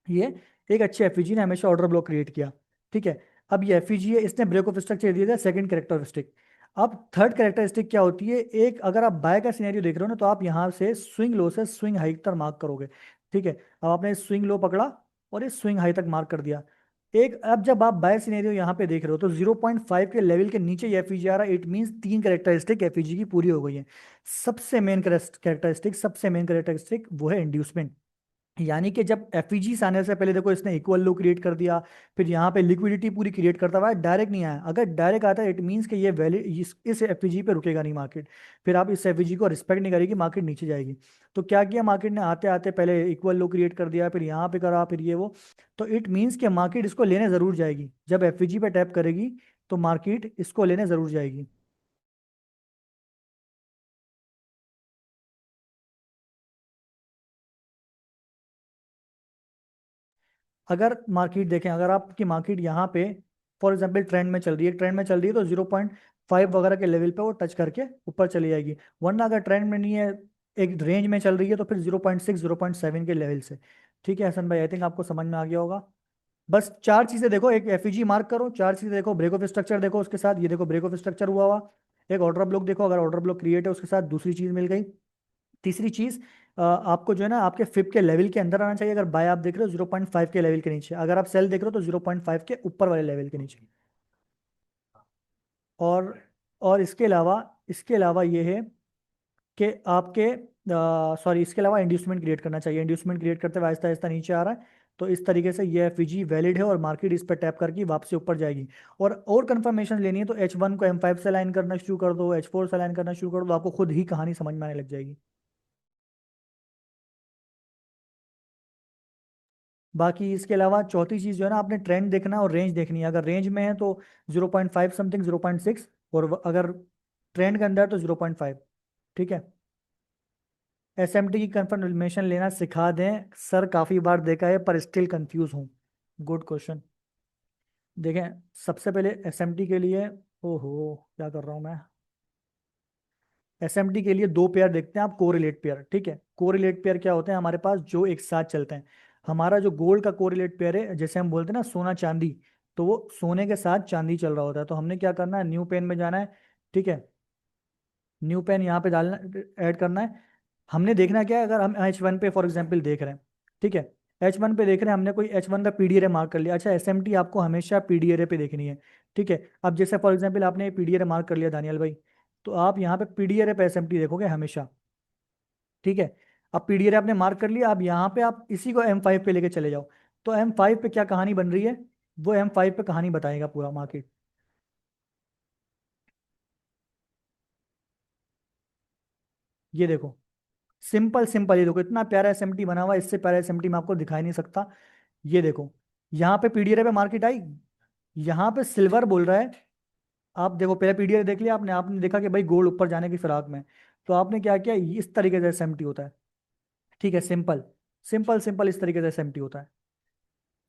ये एक अच्छे एफईजी ने हमेशा ऑर्डर ब्लॉक क्रिएट किया। ठीक है। अब ये एफईजी है, इसने ब्रेक ऑफ स्ट्रक्चर दिया था, सेकंड कैरेक्टरिस्टिक। अब थर्ड कैरेक्टरिस्टिक क्या होती है, एक अगर आप बाय का सिनेरियो देख रहे हो ना, तो आप यहाँ से स्विंग लो से स्विंग हाई तक मार्क करोगे। ठीक है। अब आपने स्विंग लो पकड़ा और इस स्विंग हाई तक मार्क कर दिया। एक, अब जब आप बाय सिनेरियो यहाँ पे देख रहे हो, तो 0.5 के लेवल के नीचे ये एफईजी आ रहा है, इट मीन्स तीन कैरेक्टरिस्टिक एफईजी की पूरी हो गई है। सबसे मेन कैरेक्टरिस्टिक, सबसे मेन कैरेक्टरिस्टिक वो है इंड्यूसमेंट। यानी कि जब एफईजीस आने से पहले देखो, इसने इक्वल लो क्रिएट कर दिया, फिर यहाँ पे लिक्विडिटी पूरी क्रिएट करता हुआ, डायरेक्ट नहीं आया। अगर डायरेक्ट आता है, इट मीन्स कि ये वैल्यू इस एफईजी पे रुकेगा नहीं मार्केट, फिर आप इस एफईजी को रिस्पेक्ट नहीं करेगी, मार्केट नीचे जाएगी। तो क्या किया मार्केट ने, आते आते पहले इक्वल लो क्रिएट कर दिया, फिर यहाँ पे करा, फिर ये वो। तो इट मीन्स कि मार्केट इसको लेने जरूर जाएगी, जब एफईजी पे टैप करेगी तो मार्केट इसको लेने जरूर जाएगी। अगर मार्केट देखें, अगर आपकी मार्केट यहाँ पे फॉर एग्जांपल ट्रेंड में चल रही है, ट्रेंड में चल रही है, तो 0.5 वगैरह के लेवल पे वो टच करके ऊपर चली जाएगी। वरना अगर ट्रेंड में नहीं है, एक रेंज में चल रही है, तो फिर 0.6 0.7 के लेवल से। ठीक है हसन भाई, आई थिंक आपको समझ में आ गया होगा। बस चार चीजें देखो, एक एफईजी मार्क करो, चार चीजें देखो, ब्रेक ऑफ स्ट्रक्चर देखो उसके साथ, ये देखो ब्रेक ऑफ स्ट्रक्चर हुआ हुआ, एक ऑर्डर ब्लॉक देखो, अगर ऑर्डर ब्लॉक क्रिएट है उसके साथ दूसरी चीज मिल गई। तीसरी चीज, आपको जो है ना आपके फिप के लेवल के अंदर आना चाहिए, अगर बाय आप देख रहे हो 0.5 के लेवल के नीचे, अगर आप सेल देख रहे हो तो 0.5 के ऊपर वाले लेवल के नीचे। और और इसके अलावा ये है कि आपके, सॉरी, इसके अलावा इंड्यूसमेंट क्रिएट करना चाहिए। इंड्यूसमेंट क्रिएट करते हुए आहिस्ता आहिस्ता नीचे आ रहा है, तो इस तरीके से ये एफईजी वैलिड है और मार्केट इस पर टैप करके वापसी ऊपर जाएगी। और कंफर्मेशन लेनी है तो H1 को M5 से अलाइन करना शुरू कर दो, H4 से अलाइन करना शुरू कर दो, आपको खुद ही कहानी समझ में आने लग जाएगी। बाकी इसके अलावा चौथी चीज जो है ना, आपने ट्रेंड देखना है और रेंज देखनी है। अगर रेंज में है तो 0.5 समथिंग, 0.6, और अगर ट्रेंड के अंदर है तो 0.5। ठीक है। एसएमटी की कंफर्मेशन लेना सिखा दें सर, काफी बार देखा है पर स्टिल कंफ्यूज हूँ। Good question. देखें, सबसे पहले एसएमटी के लिए, ओहो क्या कर रहा हूँ मैं, एसएमटी के लिए दो पेयर देखते हैं आप, कोरिलेट पेयर। ठीक है, कोरिलेट पेयर क्या होते हैं हमारे पास, जो एक साथ चलते हैं। हमारा जो गोल्ड का कोरिलेट पेयर है, जैसे हम बोलते हैं ना सोना चांदी, तो वो सोने के साथ चांदी चल रहा होता है। तो हमने क्या करना है, न्यू पेन में जाना है। ठीक है, न्यू पेन यहाँ पे डालना, ऐड करना है। हमने देखना क्या है, अगर हम H1 पे फॉर एग्जाम्पल देख रहे हैं, ठीक है, H1 पे देख रहे हैं हमने, कोई H1 का पीडीआरए मार्क कर लिया। अच्छा, एसएमटी आपको हमेशा पीडीआरए पे देखनी है, ठीक है। अब जैसे फॉर एग्जांपल आपने पीडीआरए मार्क कर लिया दानियल भाई, तो आप यहाँ पे पीडीआरए पे एसएमटी देखोगे हमेशा, ठीक है। अब पीडीआरए आपने मार्क कर लिया, अब यहाँ पे आप इसी को M5 पे लेके चले जाओ। तो M5 पे क्या कहानी बन रही है, वो M5 पे कहानी बताएगा पूरा मार्केट। ये देखो, सिंपल सिंपल, ये देखो इतना प्यारा एसएमटी बना हुआ है, इससे प्यारा एसएमटी मैं आपको दिखाई नहीं सकता। ये देखो, यहाँ पे पीडीआरए पे मार्केट आई, यहाँ पे सिल्वर बोल रहा है। आप देखो, पहले पीडीआरए देख लिया आपने, आपने देखा कि भाई गोल्ड ऊपर जाने की फिराक में, तो आपने क्या किया, इस तरीके से एसएमटी होता है, ठीक है। सिंपल सिंपल सिंपल इस तरीके से एसएमटी होता है।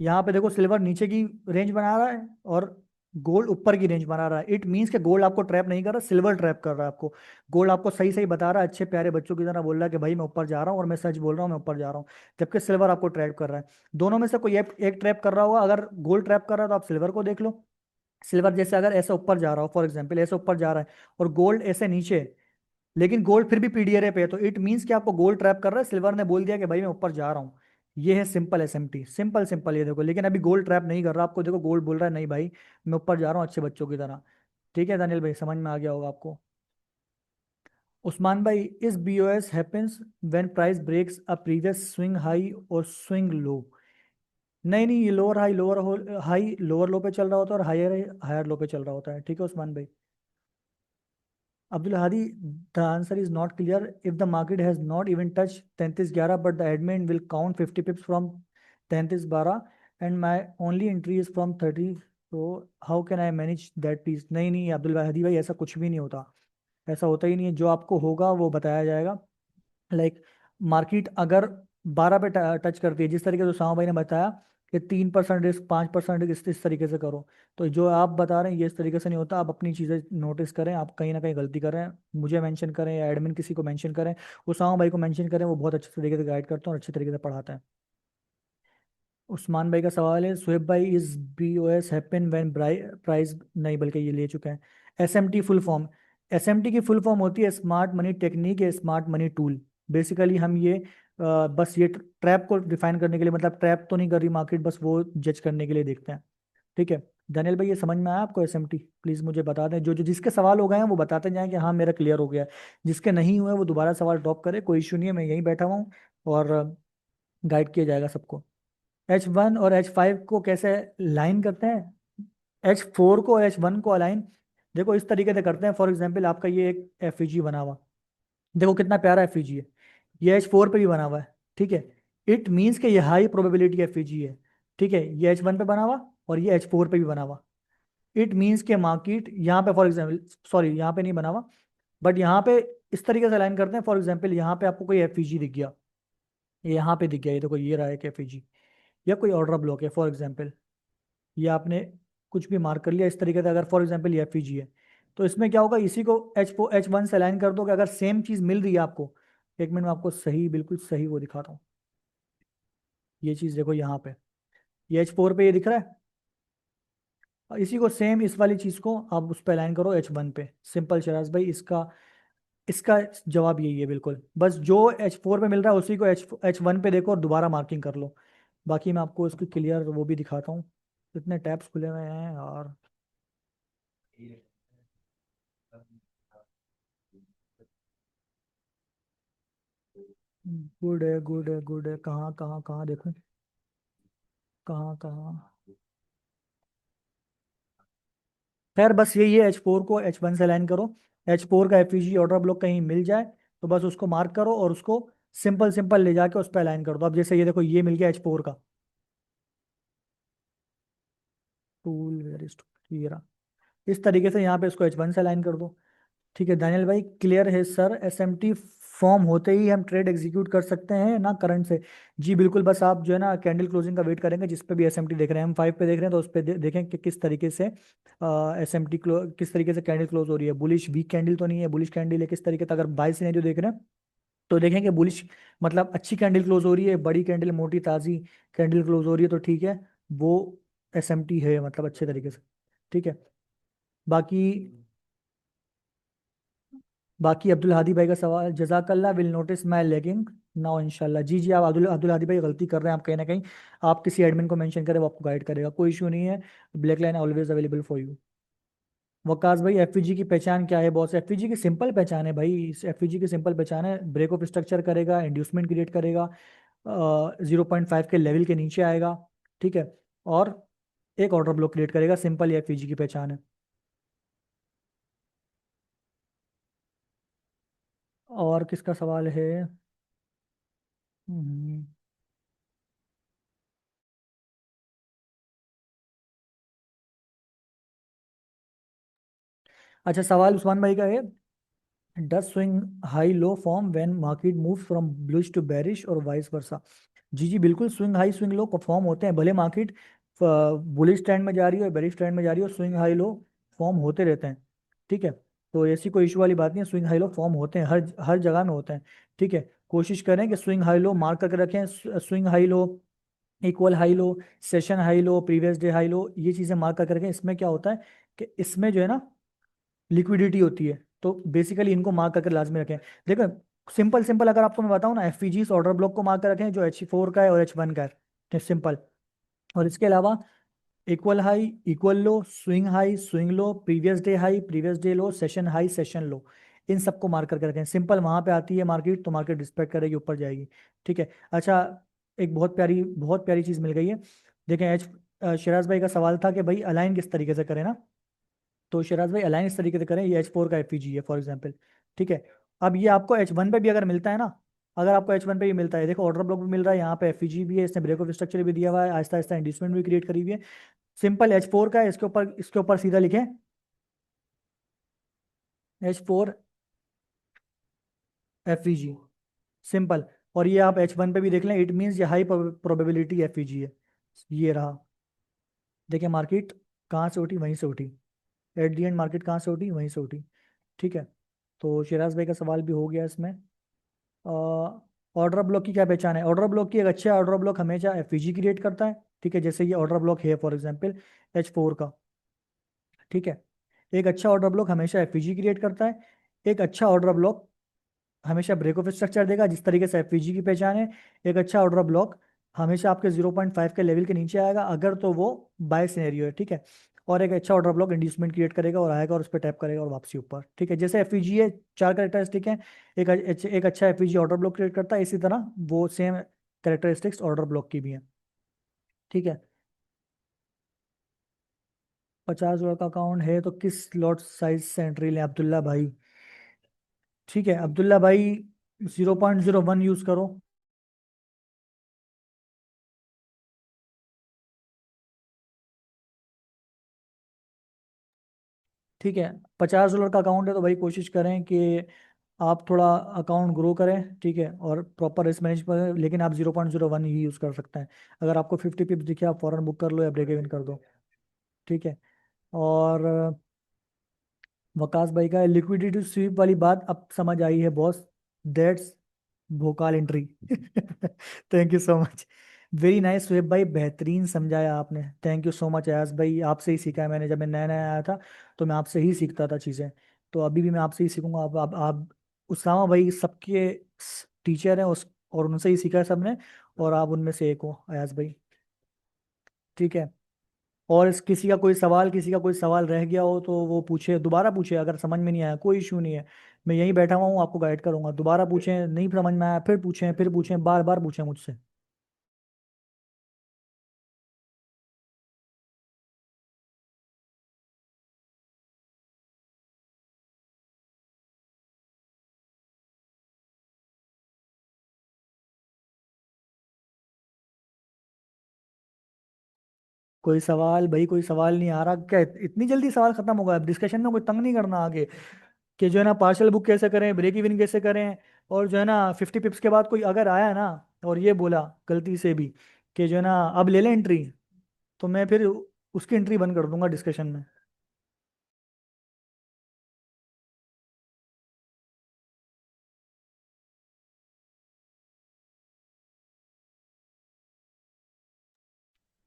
यहाँ पे देखो, सिल्वर नीचे की रेंज बना रहा है और गोल्ड ऊपर की रेंज बना रहा है। इट मीन्स कि गोल्ड आपको ट्रैप नहीं कर रहा, सिल्वर ट्रैप कर रहा है आपको। गोल्ड आपको सही सही बता रहा है, अच्छे प्यारे बच्चों की तरह बोल रहा है कि भाई मैं ऊपर जा रहा हूँ और मैं सच बोल रहा हूँ, मैं ऊपर जा रहा हूँ। जबकि सिल्वर आपको ट्रैप कर रहा है। दोनों में से कोई एक ट्रैप कर रहा होगा। अगर गोल्ड ट्रैप कर रहा है तो आप सिल्वर को देख लो। सिल्वर जैसे अगर ऐसे ऊपर जा रहा हो, फॉर एग्जाम्पल ऐसे ऊपर जा रहा है, और गोल्ड ऐसे नीचे है, लेकिन गोल्ड फिर भी पीडीआरए पे है, तो इट मीन्स कि आपको गोल्ड ट्रैप कर रहा है। सिल्वर ने बोल दिया कि भाई मैं ऊपर जा रहा हूँ। ये है सिंपल एसएमटी, सिंपल सिंपल, ये देखो। लेकिन अभी गोल्ड ट्रैप नहीं कर रहा आपको, देखो गोल्ड बोल रहा है नहीं भाई मैं ऊपर जा रहा हूँ अच्छे बच्चों की तरह। ठीक है दानियल भाई, समझ में आ गया होगा आपको। उस्मान भाई, is BOS happens when price breaks a previous swing high और स्विंग लो। नहीं नहीं, ये lower high, lower high lower low पे चल रहा होता है, और हायर हायर लो पे चल रहा होता है, ठीक है उस्मान भाई। Abdul Hadi, the answer is not clear. If the market has not even touched 3311, but the admin will count 50 pips from 3312, and my only entry is from 30. So how can I manage that piece? नहीं नहीं अब्दुल हदी भाई, ऐसा कुछ भी नहीं होता। ऐसा होता ही नहीं है। जो आपको होगा वो बताया जाएगा। लाइक, मार्केट अगर 12 पे टच करती है, जिस तरीके से सामा भाई ने बताया कि 3% रिस्क, 5% रिस्क, इस तरीके से करो, तो जो आप बता रहे हैं ये इस तरीके से नहीं होता। आप अपनी चीज़ें नोटिस करें, आप कहीं ना कहीं गलती कर रहे हैं। मुझे मेंशन करें या एडमिन किसी को मेंशन करें, उसामा भाई को मेंशन करें, वो बहुत अच्छे तरीके से गाइड करते हैं और अच्छे तरीके से पढ़ाते हैं। उस्मान भाई का सवाल है, सुहेब भाई, is BOS happen when price, नहीं बल्कि ये ले चुके हैं। एसएमटी फुल फॉर्म, एसएमटी की फुल फॉर्म होती है स्मार्ट मनी टेक्निक या स्मार्ट मनी टूल। बेसिकली हम ये बस ये ट्रैप को डिफाइन करने के लिए, मतलब ट्रैप तो नहीं कर रही मार्केट, बस वो जज करने के लिए देखते हैं, ठीक है। दानियल भाई, ये समझ में आया आपको एसएमटी? प्लीज़ मुझे बता दें, जो जो जिसके सवाल हो गए हैं वो बताते जाएं कि हाँ मेरा क्लियर हो गया है। जिसके नहीं हुए वो दोबारा सवाल ड्रॉप करे, कोई इशू नहीं है, मैं यहीं बैठा हुआ हूँ और गाइड किया जाएगा सबको। H1 और H5 को कैसे लाइन करते हैं, H4 को H1 को अलाइन, देखो इस तरीके से करते हैं। फॉर एग्जांपल आपका ये एक एफईजी बना हुआ, देखो कितना प्यारा एफईजी है। ये H4 पे भी बना हुआ है, ठीक है। इट मीन्स कि ये हाई प्रोबेबिलिटी एफईजी है, ठीक है। ये H1 पे बना हुआ और ये H4 पे भी बना हुआ। इट मीन्स के मार्केट यहाँ पे, फॉर एग्जाम्पल, सॉरी यहाँ पे नहीं बना हुआ, बट यहाँ पे इस तरीके से अलाइन करते हैं। फॉर एग्जाम्पल यहाँ पे आपको कोई एफईजी दिख गया, ये यहाँ पे दिख गया, ये देखो ये रहा है एफईजी, या कोई ऑर्डर ब्लॉक है फॉर एग्जाम्पल, ये आपने कुछ भी मार्क कर लिया इस तरीके से। अगर फॉर एग्जांपल ये एफईजी है, तो इसमें क्या होगा, इसी को H1 से अलाइन कर दो कि अगर सेम चीज़ मिल रही है आपको, एक मिनट में आपको सही, बिल्कुल सही वो दिखाता हूँ। ये चीज़ देखो यहाँ पे, ये H4 पे ये दिख रहा है, और इसी को सेम इस वाली चीज़ को आप उस पर अलाइन करो H1 पे। सिंपल शराज भाई, इसका इसका जवाब यही है बिल्कुल। बस जो H4 पे मिल रहा है उसी को H1 पे देखो और दोबारा मार्किंग कर लो। बाकी मैं आपको इसकी क्लियर वो भी दिखाता हूँ। इतने टैब्स खुले हुए हैं और गुड है, गुड है, गुड है। कहाँ कहाँ कहाँ देखूँ, कहाँ कहाँ। खैर बस यही है, H4 को H1 से अलाइन करो। H4 का एफईजी ऑर्डर ब्लॉक कहीं मिल जाए तो बस उसको मार्क करो और उसको सिंपल सिंपल ले जाके उस पर अलाइन कर दो। अब जैसे ये देखो, ये मिल गया H4 का टूल, वेयर इज ये रहा। इस तरीके से यहाँ पे इसको H1 से अलाइन कर दो। ठीक है दानियल भाई, क्लियर है सर। एसएमटी फॉर्म होते ही हम ट्रेड एग्जीक्यूट कर सकते हैं ना करंट से? जी बिल्कुल, बस आप जो है ना कैंडल क्लोजिंग का वेट करेंगे, जिस पे भी एसएमटी देख रहे हैं, हम 5 पे देख रहे हैं तो उस पे देखें कि किस तरीके से एसएमटी किस तरीके से कैंडल क्लोज हो रही है। बुलिश वीक कैंडल तो नहीं है, बुलिश कैंडल है किस तरीके से। अगर बाय सिनेरियो देख रहे हैं तो देखेंगे बुलिश, मतलब अच्छी कैंडल क्लोज हो रही है, बड़ी कैंडल, मोटी ताजी कैंडल क्लोज हो रही है, तो ठीक है, वो एसएमटी है, मतलब अच्छे तरीके से, ठीक है। बाकी बाकी अब्दुल हादी भाई का सवाल, जजाकल्ला विल नोटिस माई लेगिंग ना हो इंशाल्लाह। जी जी, आप अब्दुल अब्दुल हादी भाई गलती कर रहे हैं, आप कहीं ना कहीं आप किसी एडमिन को मेंशन करें, वो आपको गाइड करेगा, कोई इशू नहीं है। Black line always available for you. Waqas भाई, एफपीजी की पहचान क्या है बॉस? एफपीजी की सिंपल पहचान है भाई, इस एफपीजी की सिंपल पहचान है, ब्रेक ऑफ स्ट्रक्चर करेगा, इंड्यूसमेंट क्रिएट करेगा, 0.5 के लेवल के नीचे आएगा, ठीक है, और एक ऑर्डर ब्लॉक क्रिएट करेगा, सिंपल ये एफपीजी की पहचान है। और किसका सवाल है? हम्म, अच्छा, सवाल उस्मान भाई का है, does swing high low form when market move from bullish to bearish और वाइस वर्सा? जी जी बिल्कुल, swing high swing low form होते हैं, भले मार्केट बुलिश ट्रेंड में जा रही हो, बेरिश ट्रेंड में जा रही हो, स्विंग हाई लो फॉर्म होते रहते हैं, ठीक है। तो ऐसी कोई इशू वाली बात नहीं है, स्विंग हाई लो फॉर्म होते हैं, हर हर जगह में होते हैं, ठीक है। कोशिश करें कि स्विंग हाई लो मार्क करके रखें, स्विंग हाई लो, equal high low, session high low, previous day high low, ये चीज़ें मार्क करके रखें। इसमें क्या होता है कि इसमें जो है ना लिक्विडिटी होती है, तो बेसिकली इनको मार्क करके लाजमी रखें। देखो, सिंपल सिंपल अगर आपको मैं बताऊं ना, एफपीजीस ऑर्डर ब्लॉक को मार्क कर रखें जो H4 का है और H1 का है, सिंपल। और इसके अलावा equal high, equal low, swing high, swing low, previous day high, previous day low, session high, session low, इन सबको मार्क करके रखें। सिंपल, वहां पे आती है मार्केट तो मार्केट रिस्पेक्ट करेगी, ऊपर जाएगी, ठीक है। अच्छा, एक बहुत प्यारी चीज मिल गई है। देखें, शिराज भाई का सवाल था कि भाई अलाइन किस तरीके से करें ना, तो शिराज भाई अलाइन इस तरीके से करें, ये H4 का एफपीजी है फॉर एग्जाम्पल, ठीक है। अब ये आपको H1 पे भी अगर मिलता है ना, अगर आपको H1 पे भी मिलता है, देखो ऑर्डर ब्लॉक भी मिल रहा है, यहाँ पे एफपीजी भी है, इसने ब्रेक ऑफ स्ट्रक्चर भी दिया हुआ है, आहिस्ता आहिस्ता इंड्यूसमेंट भी क्रिएट करी हुई है, सिंपल H4 का है, इसके ऊपर सीधा लिखें H4 एफईजी, सिंपल। और ये आप H1 पे भी देख लें, इट मीन्स ये हाई प्रोबेबिलिटी एफईजी है, ये रहा। देखिए मार्केट कहाँ से उठी, वहीं से उठी, एट दी एंड मार्केट कहाँ से उठी, वहीं से उठी, ठीक है। तो शिराज भाई का सवाल भी हो गया इसमें। ऑर्डर ब्लॉक की क्या पहचान है? ऑर्डर ब्लॉक की, एक अच्छा ऑर्डर ब्लॉक हमेशा एफईजी क्रिएट करता है, ठीक है, जैसे ये ऑर्डर ब्लॉक है फॉर एग्जांपल H4 का, ठीक है। एक अच्छा ऑर्डर ब्लॉक हमेशा एफईजी क्रिएट करता है, एक अच्छा ऑर्डर ब्लॉक हमेशा ब्रेक ऑफ स्ट्रक्चर देगा, जिस तरीके से एफवीजी की पहचान है। एक अच्छा ऑर्डर ब्लॉक हमेशा आपके 0.5 के लेवल के नीचे आएगा, अगर तो वो बाय सिनेरियो है, ठीक है। और एक अच्छा ऑर्डर ब्लॉक इंड्यूसमेंट क्रिएट करेगा और आएगा और उस पर टैप करेगा और वापसी ऊपर, ठीक है। जैसे एफवीजी है, चार कैरेक्टरिस्टिक हैं, एक अच्छा एफवीजी ऑर्डर ब्लॉक क्रिएट करता है, इसी तरह वो सेम कैरेक्टरिस्टिक्स ऑर्डर ब्लॉक की भी हैं, ठीक है। $50 का अकाउंट है तो किस लॉट साइज से एंट्री लें अब्दुल्ला भाई? ठीक है अब्दुल्ला भाई, 0.01 यूज करो, ठीक है। $50 का अकाउंट है तो भाई कोशिश करें कि आप थोड़ा अकाउंट ग्रो करें, ठीक है, और प्रॉपर रिस्क मैनेज करें, लेकिन आप 0.01 ही यूज़ कर सकते हैं। अगर आपको 50 पिप्स दिखे, आप फॉरन बुक कर लो या ब्रेक इवन कर दो, ठीक है। और वकास भाई का लिक्विडिटी स्वीप वाली बात अब समझ आई है boss, that's Bhokaal entry. Thank you so much, very nice swab भाई, बेहतरीन समझाया आपने, thank you so much Ayaz भाई, आपसे ही सीखा है मैंने, जब मैं नया नया आया था तो मैं आपसे ही सीखता था चीज़ें, तो अभी भी मैं आपसे ही सीखूंगा। आप उसामा भाई सबके टीचर हैं उस, और उनसे ही सीखा है सबने, और आप उनमें से एक हो अयाज भाई, ठीक है। और किसी का कोई सवाल रह गया हो तो वो पूछे, दोबारा पूछे, अगर समझ में नहीं आया कोई इशू नहीं है, मैं यहीं बैठा हुआ हूँ, आपको गाइड करूंगा, दोबारा पूछें, नहीं समझ में आया फिर पूछें, बार बार पूछें मुझसे। कोई सवाल भाई, कोई सवाल नहीं आ रहा क्या? इतनी जल्दी सवाल खत्म होगा? अब डिस्कशन में कोई तंग नहीं करना आगे, कि जो है ना पार्शल बुक कैसे करें, ब्रेक इवन कैसे करें, और जो है ना 50 पिप्स के बाद कोई अगर आया ना और ये बोला गलती से भी कि जो है ना अब ले लें एंट्री, तो मैं फिर उसकी एंट्री बंद कर दूंगा डिस्कशन में।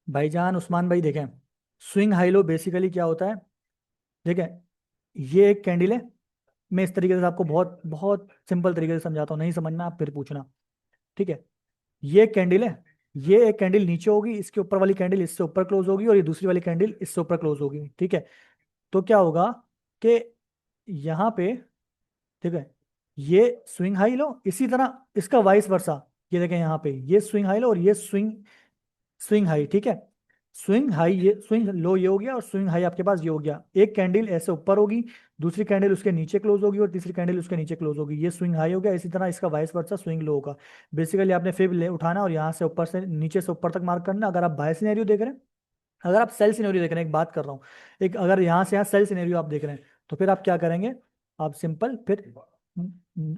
भाईजान उस्मान भाई देखें, स्विंग हाई लो बेसिकली क्या होता है, देखें, ये एक कैंडल है, मैं इस तरीके से आपको बहुत बहुत सिंपल तरीके से समझाता हूँ, नहीं समझना आप फिर पूछना। ठीक है, ये एक कैंडल है, ये एक कैंडल नीचे होगी, इसके ऊपर वाली कैंडल इससे ऊपर क्लोज होगी और ये दूसरी वाली कैंडल इससे ऊपर क्लोज होगी। ठीक है, तो क्या होगा कि यहाँ पे, ठीक है, ये स्विंग हाई लो, इसी तरह इसका वाइस वर्सा, ये देखें यहाँ पे ये स्विंग हाई लो और ये स्विंग स्विंग हाई। ठीक है, स्विंग हाई ये स्विंग लो ये हो गया और स्विंग हाई आपके पास ये हो गया। एक कैंडल ऐसे ऊपर होगी, दूसरी कैंडल उसके नीचे क्लोज होगी और तीसरी कैंडल उसके नीचे क्लोज होगी, ये स्विंग हाई हो गया। इसी तरह इसका वाइस वर्सा स्विंग लो होगा। बेसिकली आपने फिर ले उठाना और यहाँ से ऊपर से नीचे से ऊपर तक मार्क करना। अगर आप बाय सिनेरियो देख रहे हैं, अगर आप सेल सिनेरियो देख रहे हैं, एक बात कर रहा हूँ, एक अगर यहाँ से यहाँ सेल सिनेरियो आप देख रहे हैं, तो फिर आप क्या करेंगे, आप सिंपल फिर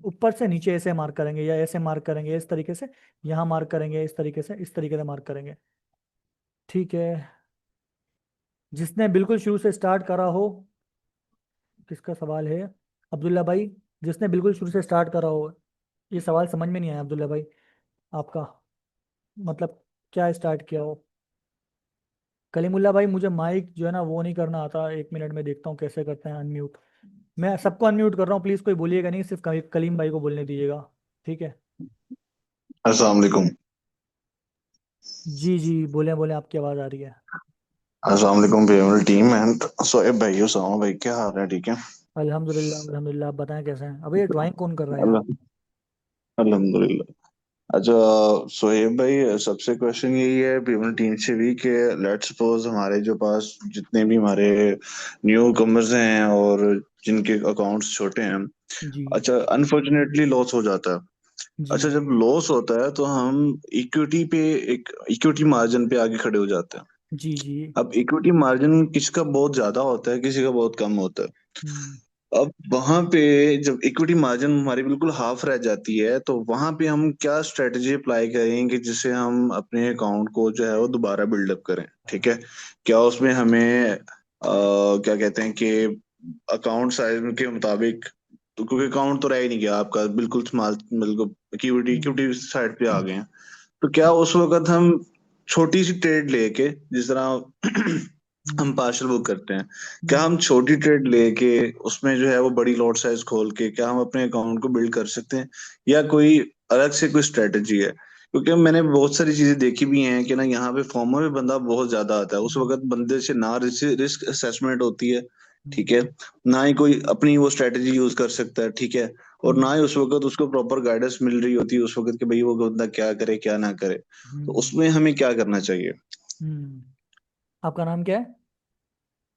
ऊपर से नीचे ऐसे मार्क करेंगे या ऐसे मार्क करेंगे, इस तरीके से यहाँ मार्क करेंगे, इस तरीके से, इस तरीके से मार्क करेंगे। ठीक है, जिसने बिल्कुल शुरू से स्टार्ट करा हो, किसका सवाल है, अब्दुल्ला भाई, जिसने बिल्कुल शुरू से स्टार्ट करा हो। ये सवाल समझ में नहीं आया अब्दुल्ला भाई आपका, मतलब क्या स्टार्ट किया हो। कलीमुल्ला भाई, मुझे माइक जो है ना वो नहीं करना आता, 1 मिनट में देखता हूँ कैसे करते हैं अनम्यूट। मैं सबको अनम्यूट कर रहा हूँ, प्लीज़ कोई बोलिएगा नहीं, सिर्फ कलीम भाई को बोलने दीजिएगा। ठीक है, अस्सलाम वालेकुम। जी जी, बोले बोले, आपकी आवाज़ आ रही है। अस्सलाम वालेकुम फेवरल टीम एंड सोएब भाई, उसामा भाई, क्या हाल है? ठीक है। अल्हम्दुलिल्लाह अल्हम्दुलिल्लाह, आप बताएं कैसे हैं। अब ये ड्राइंग कौन कर रहा है यहाँ। अल्लाह, अल्हम्दुलिल्लाह। अच्छा सोहेब भाई, सबसे क्वेश्चन यही है फेवरल टीम से भी कि लेट्स सपोज हमारे जो पास जितने भी हमारे न्यू कमर्स हैं और जिनके अकाउंट्स छोटे हैं, जी अच्छा अनफॉर्चुनेटली लॉस हो जाता है। जी अच्छा जब लॉस होता है तो हम इक्विटी पे, एक इक्विटी मार्जिन पे आगे खड़े हो जाते हैं। जी जी। अब इक्विटी मार्जिन किसका बहुत ज्यादा होता है, किसी का बहुत कम होता है। हम्म अब वहां पे जब इक्विटी मार्जिन हमारी बिल्कुल हाफ रह जाती है तो वहां पे हम क्या स्ट्रेटजी अप्लाई करेंगे जिससे हम अपने अकाउंट को जो है वो दोबारा बिल्डअप करें? ठीक है, क्या उसमें हमें क्या कहते हैं कि अकाउंट साइज के मुताबिक, तो क्योंकि अकाउंट तो रह ही नहीं गया आपका, बिल्कुल स्मॉल, बिल्कुल इक्विटी हम्म इक्विटी साइड पे आ गए हैं, तो क्या उस वक्त हम छोटी सी ट्रेड लेके, जिस तरह हम हम्म पार्शल बुक करते हैं, क्या हम्म हम छोटी ट्रेड लेके उसमें जो है वो बड़ी लॉट साइज खोल के क्या हम अपने अकाउंट को बिल्ड कर सकते हैं, या कोई अलग से कोई स्ट्रेटजी है? क्योंकि मैंने बहुत सारी चीजें देखी भी हैं कि ना यहाँ पे फॉर्मर में बंदा बहुत ज्यादा आता है, उस हम्म वक्त बंदे से ना रिस्क असेसमेंट होती है, हम्म ठीक है, ना ही कोई अपनी वो स्ट्रेटजी यूज कर सकता है, ठीक है, और हम्म ना ही उस वक्त उसको प्रॉपर गाइडेंस मिल रही होती है उस वक्त कि भाई वो बंदा क्या करे क्या ना करे। तो हम्म उसमें हमें क्या करना चाहिए? हम्म। आपका नाम क्या है।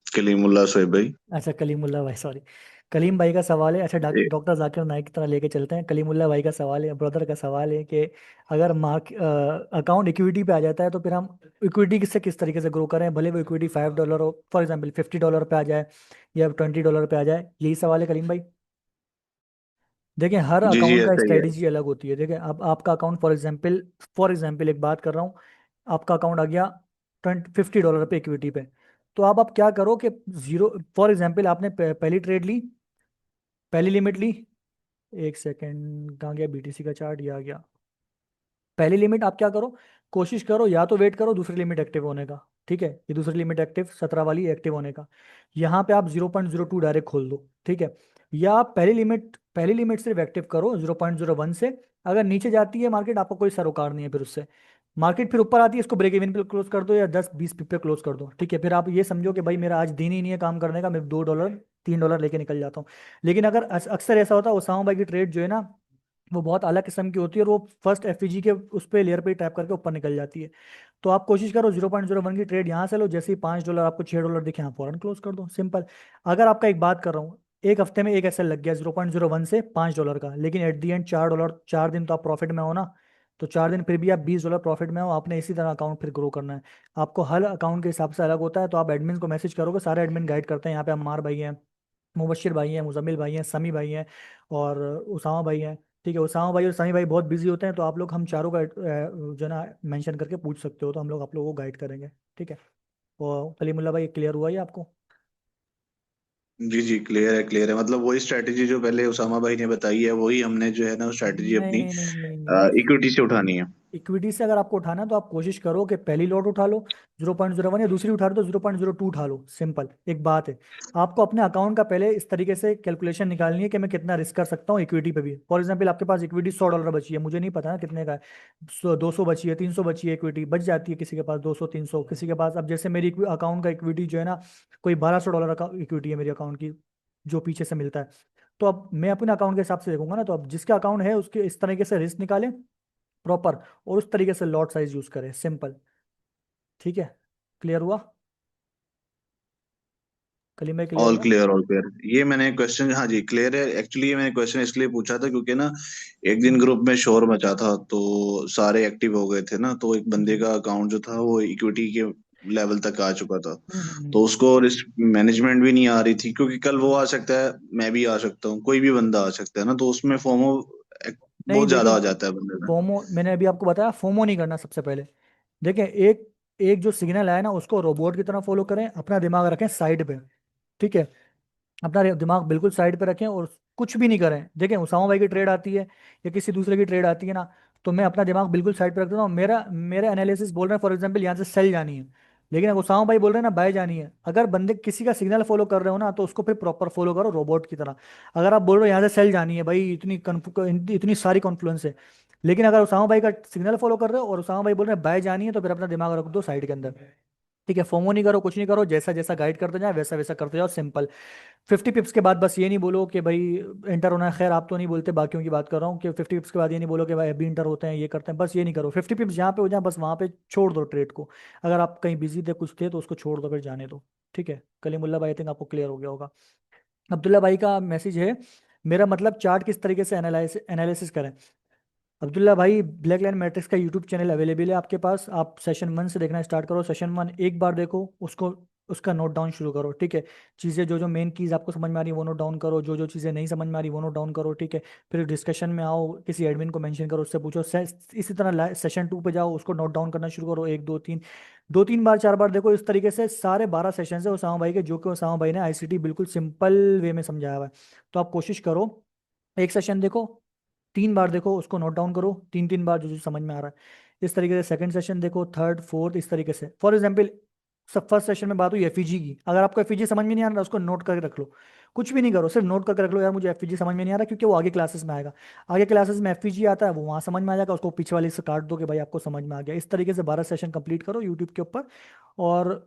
कलीमुल्ला सोहेब भाई। अच्छा, कलीमुल्ला भाई, सॉरी। कलीम भाई का सवाल है, अच्छा डॉक्टर जाकिर नाइक की तरह लेके चलते हैं। कलीमुल्ला भाई का सवाल है, ब्रदर का सवाल है कि अगर मार्क अकाउंट इक्विटी पे आ जाता है तो फिर हम इक्विटी से किस तरीके से ग्रो करें, भले वो इक्विटी $5 हो, फॉर एग्जांपल $50 पे आ जाए या $20 पे आ जाए, यही सवाल है कलीम भाई। देखिए, हर जी जी अकाउंट का ऐसा ही है। स्ट्रेटेजी अलग होती है। देखिए, अब आपका अकाउंट फॉर एग्जांपल एक बात कर रहा हूँ, आपका अकाउंट आ गया $50 पे इक्विटी पे, तो आप क्या करो कि जीरो, फॉर एग्जांपल आपने पहली ट्रेड ली, पहली लिमिट ली, एक सेकेंड कहाँ गया बीटीसी का चार्ट, ये आ गया। पहली लिमिट आप क्या करो, कोशिश करो या तो वेट करो दूसरी लिमिट एक्टिव होने का। ठीक है, ये दूसरी लिमिट एक्टिव 17 वाली एक्टिव होने का, यहाँ पे आप 0.02 डायरेक्ट खोल दो। ठीक है, या आप पहली लिमिट सिर्फ एक्टिव करो 0.01 से। अगर नीचे जाती है मार्केट, आपको कोई सरोकार नहीं है फिर उससे। मार्केट फिर ऊपर आती है, इसको ब्रेक इवन पे क्लोज कर दो या 10-20 पिप पे क्लोज कर दो। ठीक है, फिर आप ये समझो कि भाई मेरा आज दिन ही नहीं है काम करने का, मैं $2 $3 लेके निकल जाता हूँ। लेकिन अगर अक्सर ऐसा होता है, ओसामा भाई की ट्रेड जो है ना वो बहुत अलग किस्म की होती है और वो फर्स्ट एफईजी के उस पर लेयर पे टैप करके ऊपर निकल जाती है। तो आप कोशिश करो 0.01 की ट्रेड यहाँ से लो, जैसे ही $5 आपको $6 दिखे, यहाँ फौरन क्लोज कर दो, सिंपल। अगर आपका एक बात कर रहा हूँ, एक हफ्ते में एक ऐसा लग गया 0.01 से $5 का, लेकिन एट दी एंड $4, 4 दिन तो आप प्रॉफिट में हो ना, तो 4 दिन फिर भी आप $20 प्रॉफिट में हो, आपने इसी तरह अकाउंट फिर ग्रो करना है। आपको हर अकाउंट के हिसाब से अलग होता है, तो आप एडमिन को मैसेज करोगे, सारे एडमिन गाइड करते हैं। यहाँ पे अम्मार भाई हैं, मुबशिर भाई हैं, मुजम्मिल भाई हैं, समी भाई हैं और उसामा भाई हैं। ठीक है, उसामा भाई और समी भाई बहुत बिजी होते हैं, तो आप लोग हम चारों का जो है ना मेंशन करके पूछ सकते हो, तो हम लोग आप लोगों को गाइड करेंगे। ठीक है, और कलीमुल्ला भाई क्लियर हुआ ये आपको। जी जी क्लियर है, मतलब वही स्ट्रेटजी जो पहले उसामा भाई ने बताई है वही हमने जो है ना स्ट्रेटजी नहीं अपनी नहीं नहीं नहीं नहीं, इक्विटी से उठानी है। इक्विटी से अगर आपको उठाना है तो आप कोशिश करो कि पहली लॉट उठा लो 0.01, या दूसरी उठा लो तो 0.02 उठा लो। सिंपल एक बात है, आपको अपने अकाउंट का पहले इस तरीके से कैलकुलेशन निकालनी है कि मैं कितना रिस्क कर सकता हूँ इक्विटी पे भी। फॉर एग्जाम्पल आपके पास इक्विटी $100 बची है, मुझे नहीं पता ना कितने का है, 200 बची है, 300 बची है, इक्विटी बच जाती है किसी के पास 200 300, किसी के पास, अब जैसे मेरी अकाउंट का इक्विटी जो है ना, कोई $1200 का इक्विटी है मेरे अकाउंट की जो पीछे से मिलता है। तो अब मैं अपने अकाउंट के हिसाब से देखूंगा ना, तो अब जिसका अकाउंट है उसके इस तरीके से रिस्क निकालें प्रॉपर, और उस तरीके से लॉट साइज यूज करें। सिंपल, ठीक है? क्लियर हुआ? कलीम भाई क्लियर हुआ? All clear. ये मैंने क्वेश्चन, हाँ जी क्लियर है। एक्चुअली ये मैंने क्वेश्चन इसलिए पूछा था क्योंकि ना एक दिन हम्म, ग्रुप में शोर मचा था, तो सारे एक्टिव हो गए थे ना, तो एक बंदे जी। का अकाउंट जो था वो इक्विटी के लेवल तक आ चुका था। तो हम्म। उसको रिस्क मैनेजमेंट भी नहीं आ रही थी, क्योंकि कल वो आ सकता है, मैं भी आ सकता हूँ, कोई भी बंदा आ सकता है ना, तो उसमें फोमो नहीं बहुत ज्यादा देखिए, आ जाता है बंदे में। फोमो मैंने अभी आपको बताया, फोमो नहीं करना सबसे पहले। देखिए, एक एक जो सिग्नल है ना उसको रोबोट की तरह फॉलो करें, अपना दिमाग रखें साइड पे, ठीक है? अपना दिमाग बिल्कुल साइड पे रखें और कुछ भी नहीं करें। देखें, उसामा भाई की ट्रेड आती है या किसी दूसरे की ट्रेड आती है ना, तो मैं अपना दिमाग बिल्कुल साइड पे रख देता हूँ। मेरा मेरा एनालिसिस बोल रहे हैं फॉर एग्जांपल यहाँ से सेल जानी है, लेकिन अगर उसामा भाई बोल रहे हैं ना बाय जानी है, अगर बंदे किसी का सिग्नल फॉलो कर रहे हो ना तो उसको फिर प्रॉपर फॉलो करो रोबोट की तरह। अगर आप बोल रहे हो यहाँ से सेल जानी है भाई, इतनी सारी कॉन्फ्लुएंस है, लेकिन अगर उसामा भाई का सिग्नल फॉलो कर रहे हो और उसामा भाई बोल रहे हैं बाय जानी है, तो फिर अपना दिमाग रख दो साइड के अंदर। ठीक है? फोमो नहीं करो, कुछ नहीं करो, जैसा जैसा गाइड करते जाए वैसा वैसा करते जाओ। सिंपल। 50 पिप्स के बाद बस ये नहीं बोलो कि भाई इंटर होना है, खैर आप तो नहीं बोलते, बाकियों की बात कर रहा हूँ कि 50 पिप्स के बाद ये नहीं बोलो कि भाई अभी इंटर होते हैं ये करते हैं, बस ये नहीं करो। 50 पिप्स जहाँ पे हो जाए बस वहाँ पे छोड़ दो ट्रेड को। अगर आप कहीं बिजी थे कुछ थे तो उसको छोड़ दो, फिर जाने दो। ठीक है? कलीमुल्ला भाई, आई थिंक आपको क्लियर हो गया होगा। अब्दुल्ला भाई का मैसेज है, मेरा मतलब चार्ट किस तरीके से एनालिसिस करें। अब्दुल्ला भाई, ब्लैक लाइन मैट्रिक्स का यूट्यूब चैनल अवेलेबल है आपके पास, आप सेशन 1 से देखना स्टार्ट करो। सेशन 1 एक बार देखो, उसको उसका नोट डाउन शुरू करो। ठीक है? चीज़ें जो जो मेन कीज आपको समझ में आ रही है वो नोट डाउन करो, जो जो चीज़ें नहीं समझ में आ रही वो नोट डाउन करो। ठीक है? फिर डिस्कशन में आओ, किसी एडमिन को मेंशन करो, उससे पूछो। इसी तरह सेशन 2 पे जाओ, उसको नोट डाउन करना शुरू करो, 1 2 3, 2 3 बार 4 बार देखो। इस तरीके से सारे 12 सेशन है उसामा भाई के, जो कि उसामा भाई ने आईसीटी बिल्कुल सिंपल वे में समझाया हुआ है। तो आप कोशिश करो, एक सेशन देखो, 3 बार देखो, उसको नोट डाउन करो 3 3 बार, जो जो समझ में आ रहा है। इस तरीके से सेकंड सेशन देखो, थर्ड फोर्थ, इस तरीके से। फॉर एग्जाम्पल, सब फर्स्ट सेशन में बात हुई एफईजी की, अगर आपको एफईजी समझ में नहीं आ रहा उसको नोट करके रख लो। कुछ भी नहीं करो, सिर्फ नोट करके रख लो, यार मुझे एफईजी समझ में नहीं आ रहा, क्योंकि वो आगे क्लासेस में आएगा। आगे क्लासेस में एफईजी आता है, वो वहाँ समझ में आ जाएगा, उसको पीछे वाले से काट दो कि भाई आपको समझ में आ गया। इस तरीके से 12 सेशन कंप्लीट करो यूट्यूब के ऊपर, और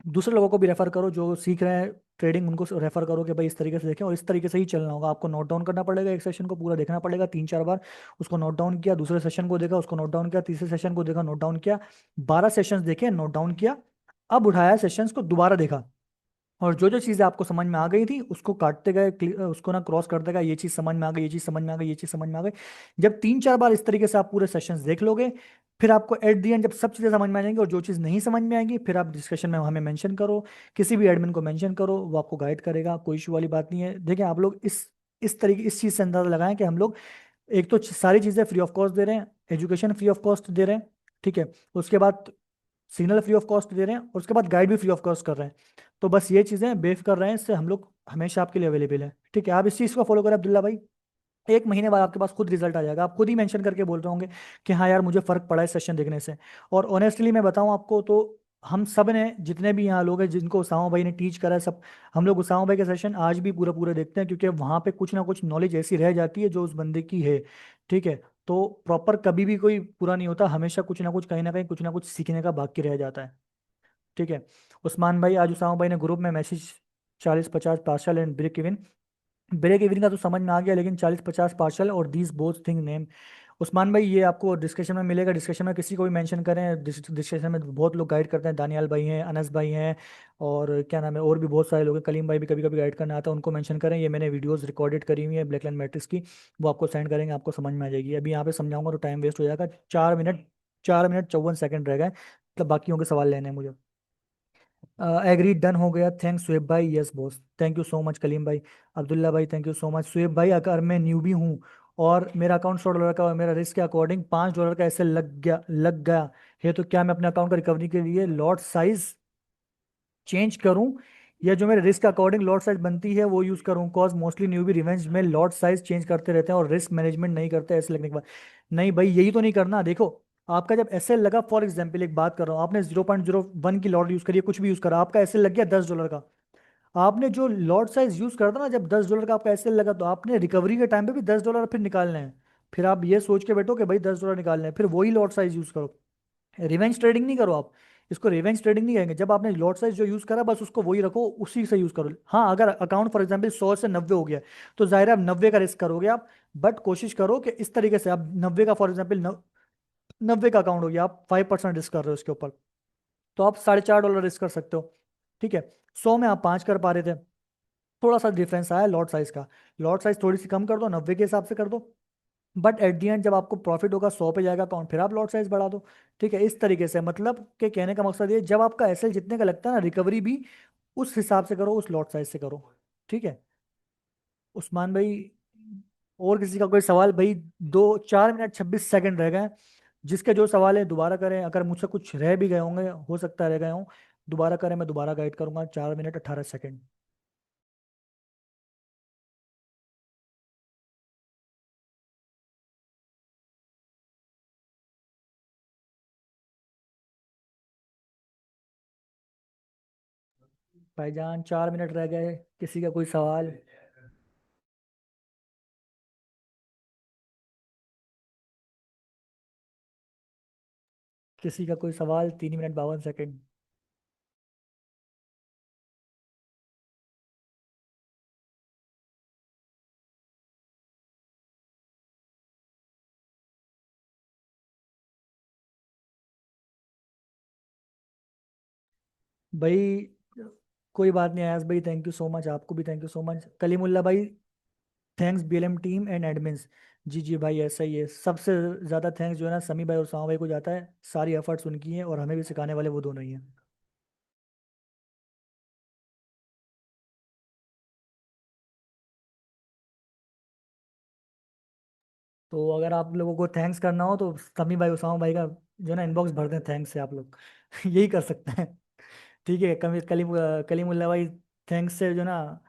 दूसरे लोगों को भी रेफर करो जो सीख रहे हैं ट्रेडिंग, उनको रेफर करो कि भाई इस तरीके से देखें, और इस तरीके से ही चलना होगा। आपको नोट डाउन करना पड़ेगा, एक सेशन को पूरा देखना पड़ेगा 3 4 बार, उसको नोट डाउन किया, दूसरे सेशन को देखा, उसको नोट डाउन किया, तीसरे सेशन को देखा, नोट डाउन किया। 12 सेशंस देखे, नोट डाउन किया, अब उठाया सेशंस को दोबारा देखा, और जो जो चीज़ें आपको समझ में आ गई थी उसको काटते गए, उसको ना क्रॉस करते गए, ये चीज़ समझ में आ गई, ये चीज़ समझ में आ गई, ये चीज़ समझ में आ गई। जब 3 4 बार इस तरीके से आप पूरे सेशंस देख लोगे, फिर आपको एट दी एंड जब सब चीज़ें समझ में आ जाएंगी, और जो चीज़ नहीं समझ में आएगी फिर आप डिस्कशन में हमें मेंशन करो, किसी भी एडमिन को मेंशन करो, वो आपको गाइड करेगा, कोई इशू वाली बात नहीं है। देखिए, आप लोग इस तरीके इस चीज़ से अंदाजा लगाएं कि हम लोग एक तो सारी चीज़ें फ्री ऑफ कॉस्ट दे रहे हैं, एजुकेशन फ्री ऑफ कॉस्ट दे रहे हैं, ठीक है? उसके बाद सिग्नल फ्री ऑफ कॉस्ट दे रहे हैं, और उसके बाद गाइड भी फ्री ऑफ कॉस्ट कर रहे हैं। तो बस ये चीज़ें बेफ कर रहे हैं, इससे हम लोग हमेशा आपके लिए अवेलेबल है। ठीक है? आप इस चीज़ को फॉलो करें अब्दुल्ला भाई, 1 महीने बाद आपके पास खुद रिजल्ट आ जाएगा, आप खुद ही मेंशन करके बोल रहे होंगे कि हाँ यार मुझे फर्क पड़ा है सेशन देखने से। और ऑनेस्टली मैं बताऊं आपको तो, हम सब ने जितने भी यहाँ लोग हैं जिनको उसामा भाई ने टीच करा है, सब हम लोग उसामा भाई के सेशन आज भी पूरा पूरा देखते हैं, क्योंकि वहाँ पे कुछ ना कुछ नॉलेज ऐसी रह जाती है जो उस बंदे की है। ठीक है? तो प्रॉपर कभी भी कोई पूरा नहीं होता, हमेशा कुछ ना कुछ, कहीं ना कहीं कुछ ना कुछ सीखने का बाकी रह जाता है। ठीक है? उस्मान भाई, आज उसामा भाई ने ग्रुप में message 40 50 partial and break even, break even का तो समझ में आ गया, लेकिन 40 50 पार्शल और these both thing name. Usman भाई, ये आपको डिस्कशन में मिलेगा, डिस्कशन में किसी को भी मेंशन करें, डिस्कशन में बहुत लोग गाइड करते हैं, दानियाल भाई हैं, अनस भाई हैं, और क्या नाम है, और भी बहुत सारे लोग हैं, कलीम भाई भी कभी कभी गाइड करना आता है, उनको मेंशन करें। ये मैंने वीडियोस रिकॉर्डेड करी हुई है ब्लैक लाइन मैट्रिक्स की, वो आपको सेंड करेंगे, आपको समझ में आ जाएगी। अभी यहाँ पे समझाऊंगा तो टाइम वेस्ट हो जाएगा। 4 मिनट 54 सेकंड रह गए, मतलब बाकियों के सवाल लेने हैं मुझे। एग्री, डन हो गया, थैंक्स सुहेब भाई, yes boss, thank you so much Kaleem भाई। अब्दुल्ला भाई, thank you so much. Suhaib भाई, अगर मैं न्यूबी हूँ और मेरा अकाउंट $100 का और मेरा रिस्क के अकॉर्डिंग $5 का ऐसे लग गया है, तो क्या मैं अपने अकाउंट का रिकवरी के लिए लॉट साइज चेंज करूं, या जो मेरे रिस्क के अकॉर्डिंग लॉट साइज बनती है वो यूज करूं? कॉज मोस्टली न्यूबी रिवेंज में लॉट साइज चेंज करते रहते हैं और रिस्क मैनेजमेंट नहीं करते ऐसे लगने के बाद। नहीं भाई, यही तो नहीं करना। देखो, आपका जब एसएल लगा, फॉर एग्जाम्पल एक बात कर रहा हूँ, आपने 0.01 की लॉट यूज करी है, कुछ भी यूज करा, आपका एसएल लग गया $10 का। आपने जो लॉट साइज यूज करता ना, जब $10 का आपका एसएल लगा, तो आपने रिकवरी के टाइम पे भी $10 फिर निकालने हैं। फिर आप ये सोच के बैठो कि भाई $10 निकालने हैं, फिर वही लॉट साइज यूज करो। रिवेंज ट्रेडिंग नहीं करो आप। इसको रिवेंज ट्रेडिंग नहीं कहेंगे। जब आपने लॉट साइज जो यूज करा, बस उसको वही रखो, उसी से यूज करो। हाँ, अगर अकाउंट फॉर एग्जाम्पल 100 से 90 हो गया, तो जाहिर है आप 90 का रिस्क करोगे आप। बट कोशिश करो कि इस तरीके से आप 90 का, फॉर एग्जाम्पल 90 का अकाउंट हो गया, आप 5% रिस्क कर रहे हो इसके ऊपर, तो आप $4.5 रिस्क कर सकते हो। ठीक है, 100 में आप 5 कर पा रहे थे, थोड़ा सा डिफरेंस आया लॉट साइज का। लॉट साइज थोड़ी सी कम कर दो, 90 के हिसाब से कर दो। बट एट दी एंड जब आपको प्रॉफिट होगा, 100 पे जाएगा अकाउंट, फिर आप लॉट साइज बढ़ा दो। ठीक है, इस तरीके से, मतलब के कहने का मकसद ये, जब आपका एसएल जितने का लगता है ना, रिकवरी भी उस हिसाब से करो, उस लॉट साइज से करो। ठीक है उस्मान भाई, और किसी का कोई सवाल भाई? 4 मिनट 26 सेकंड रह गए। जिसके जो सवाल है दोबारा करें, अगर मुझसे कुछ रह भी गए होंगे, हो सकता है रह गए हों, दोबारा करें, मैं दोबारा गाइड करूंगा। 4 मिनट 18 सेकंड। भाईजान 4 मिनट रह गए, किसी का कोई सवाल? किसी का कोई सवाल? 3 मिनट 52 सेकंड। भाई कोई बात नहीं आयास भाई, थैंक यू सो मच, आपको भी thank you so much. Kalimullah भाई, thanks BLM team and admins. जी जी भाई, ऐसा ही है। सबसे ज़्यादा थैंक्स जो है ना, समी भाई और सामा भाई को जाता है। सारी एफर्ट्स उनकी हैं, और हमें भी सिखाने वाले वो दोनों ही हैं। तो अगर आप लोगों को थैंक्स करना हो, तो समी भाई उसामा भाई का जो है ना, इनबॉक्स भर दें थैंक्स से आप लोग। यही कर सकते हैं। ठीक है, कलीमुल्ला भाई, थैंक्स से जो है ना,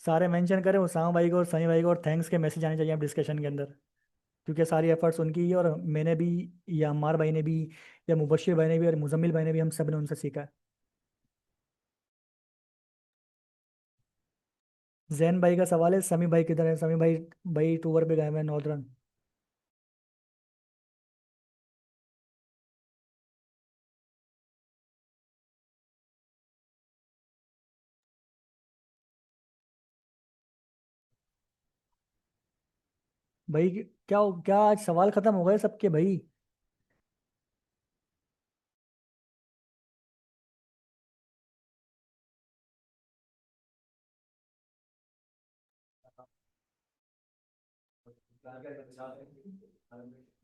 सारे मेंशन करें उसामा भाई को और सनी भाई को, और थैंक्स के मैसेज आने चाहिए आप डिस्कशन के अंदर। क्योंकि सारी एफर्ट्स उनकी ही है, और मैंने भी, या अम्मार भाई ने भी, या मुबशिर भाई ने भी, और मुजम्मिल भाई ने भी, हम सब ने उनसे सीखा है। जैन भाई का सवाल है, समी भाई किधर है? समी भाई, भाई टूर पे गए हुए हैं नॉर्दर्न। भाई क्या क्या आज सवाल खत्म हो गए सबके भाई?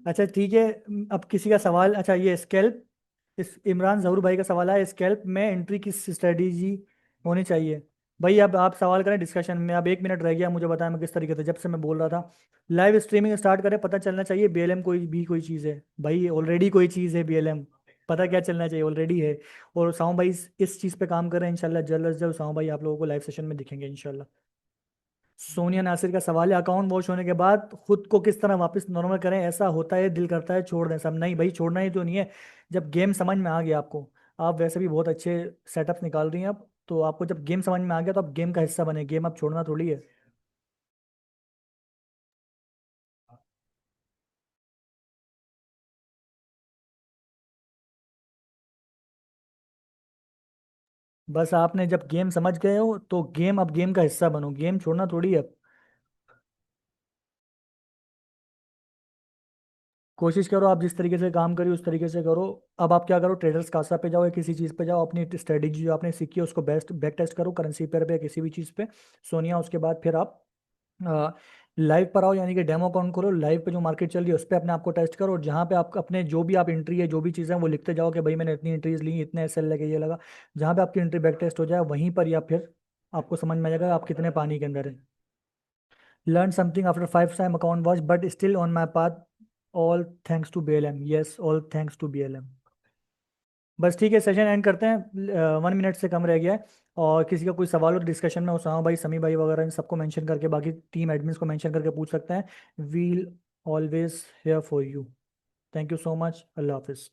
अच्छा ठीक है, अब किसी का सवाल, अच्छा ये स्कैल्प, इस इमरान जहूर भाई का सवाल है, स्कैल्प में एंट्री की स्ट्रेटेजी होनी चाहिए? भाई अब आप सवाल करें डिस्कशन में। अब 1 मिनट रह गया, मुझे बताया मैं किस तरीके से, जब से मैं बोल रहा था लाइव स्ट्रीमिंग स्टार्ट करें, पता चलना चाहिए बीएलएम कोई भी कोई चीज़ है। भाई ऑलरेडी कोई चीज़ है बीएलएम, पता क्या चलना चाहिए, ऑलरेडी है। और साऊं भाई इस चीज़ पे काम कर रहे हैं, इंशाल्लाह जल्द अज जल्द साऊं भाई आप लोगों को लाइव सेशन में दिखेंगे इंशाल्लाह। सोनिया नासिर का सवाल है, अकाउंट वॉश होने के बाद खुद को किस तरह वापस नॉर्मल करें? ऐसा होता है, दिल करता है छोड़ दें सब। नहीं भाई, छोड़ना ही तो नहीं है। जब गेम समझ में आ गया आपको, आप वैसे भी बहुत अच्छे सेटअप्स निकाल रही हैं अब, तो आपको जब गेम समझ में आ गया, तो आप गेम का हिस्सा बने। गेम अब छोड़ना थोड़ी है। बस आपने जब गेम समझ गए हो, तो गेम, अब गेम का हिस्सा बनो, गेम छोड़ना थोड़ी है। कोशिश करो आप जिस तरीके से काम करिए उस तरीके से करो। अब आप क्या करो, ट्रेडर्स कासा पे जाओ या किसी चीज़ पे जाओ, अपनी स्ट्रेटेजी जो आपने सीखी है उसको बेस्ट बैक टेस्ट करो, करेंसी पेयर पे, किसी भी चीज़ पे। सोनिया, उसके बाद फिर आप लाइव पर आओ, यानी कि डेमो अकाउंट खोलो, लाइव पे जो मार्केट चल रही है उस पर अपने आप को टेस्ट करो, और जहाँ पे आप अपने जो भी आप एंट्री है, जो भी चीज़ें हैं, वो लिखते जाओ कि भाई मैंने इतनी एंट्रीज ली, इतने एसएल लगे, ये लगा। जहाँ पे आपकी एंट्री बैक टेस्ट हो जाए, वहीं पर, या फिर आपको समझ में आ जाएगा आप कितने पानी के अंदर है। Learn something after 5 time account watch, but still on my path, all thanks to BLM. Yes, all thanks to BLM. बस ठीक है, सेशन एंड करते हैं, 1 मिनट से कम रह गया है। और किसी का कोई सवाल हो डिस्कशन में, उसामा भाई, समी भाई वगैरह, इन सबको मेंशन करके, बाकी टीम एडमिन्स को मेंशन करके पूछ सकते हैं। We'll always here for you. Thank you so much, अल्लाह हाफिज़।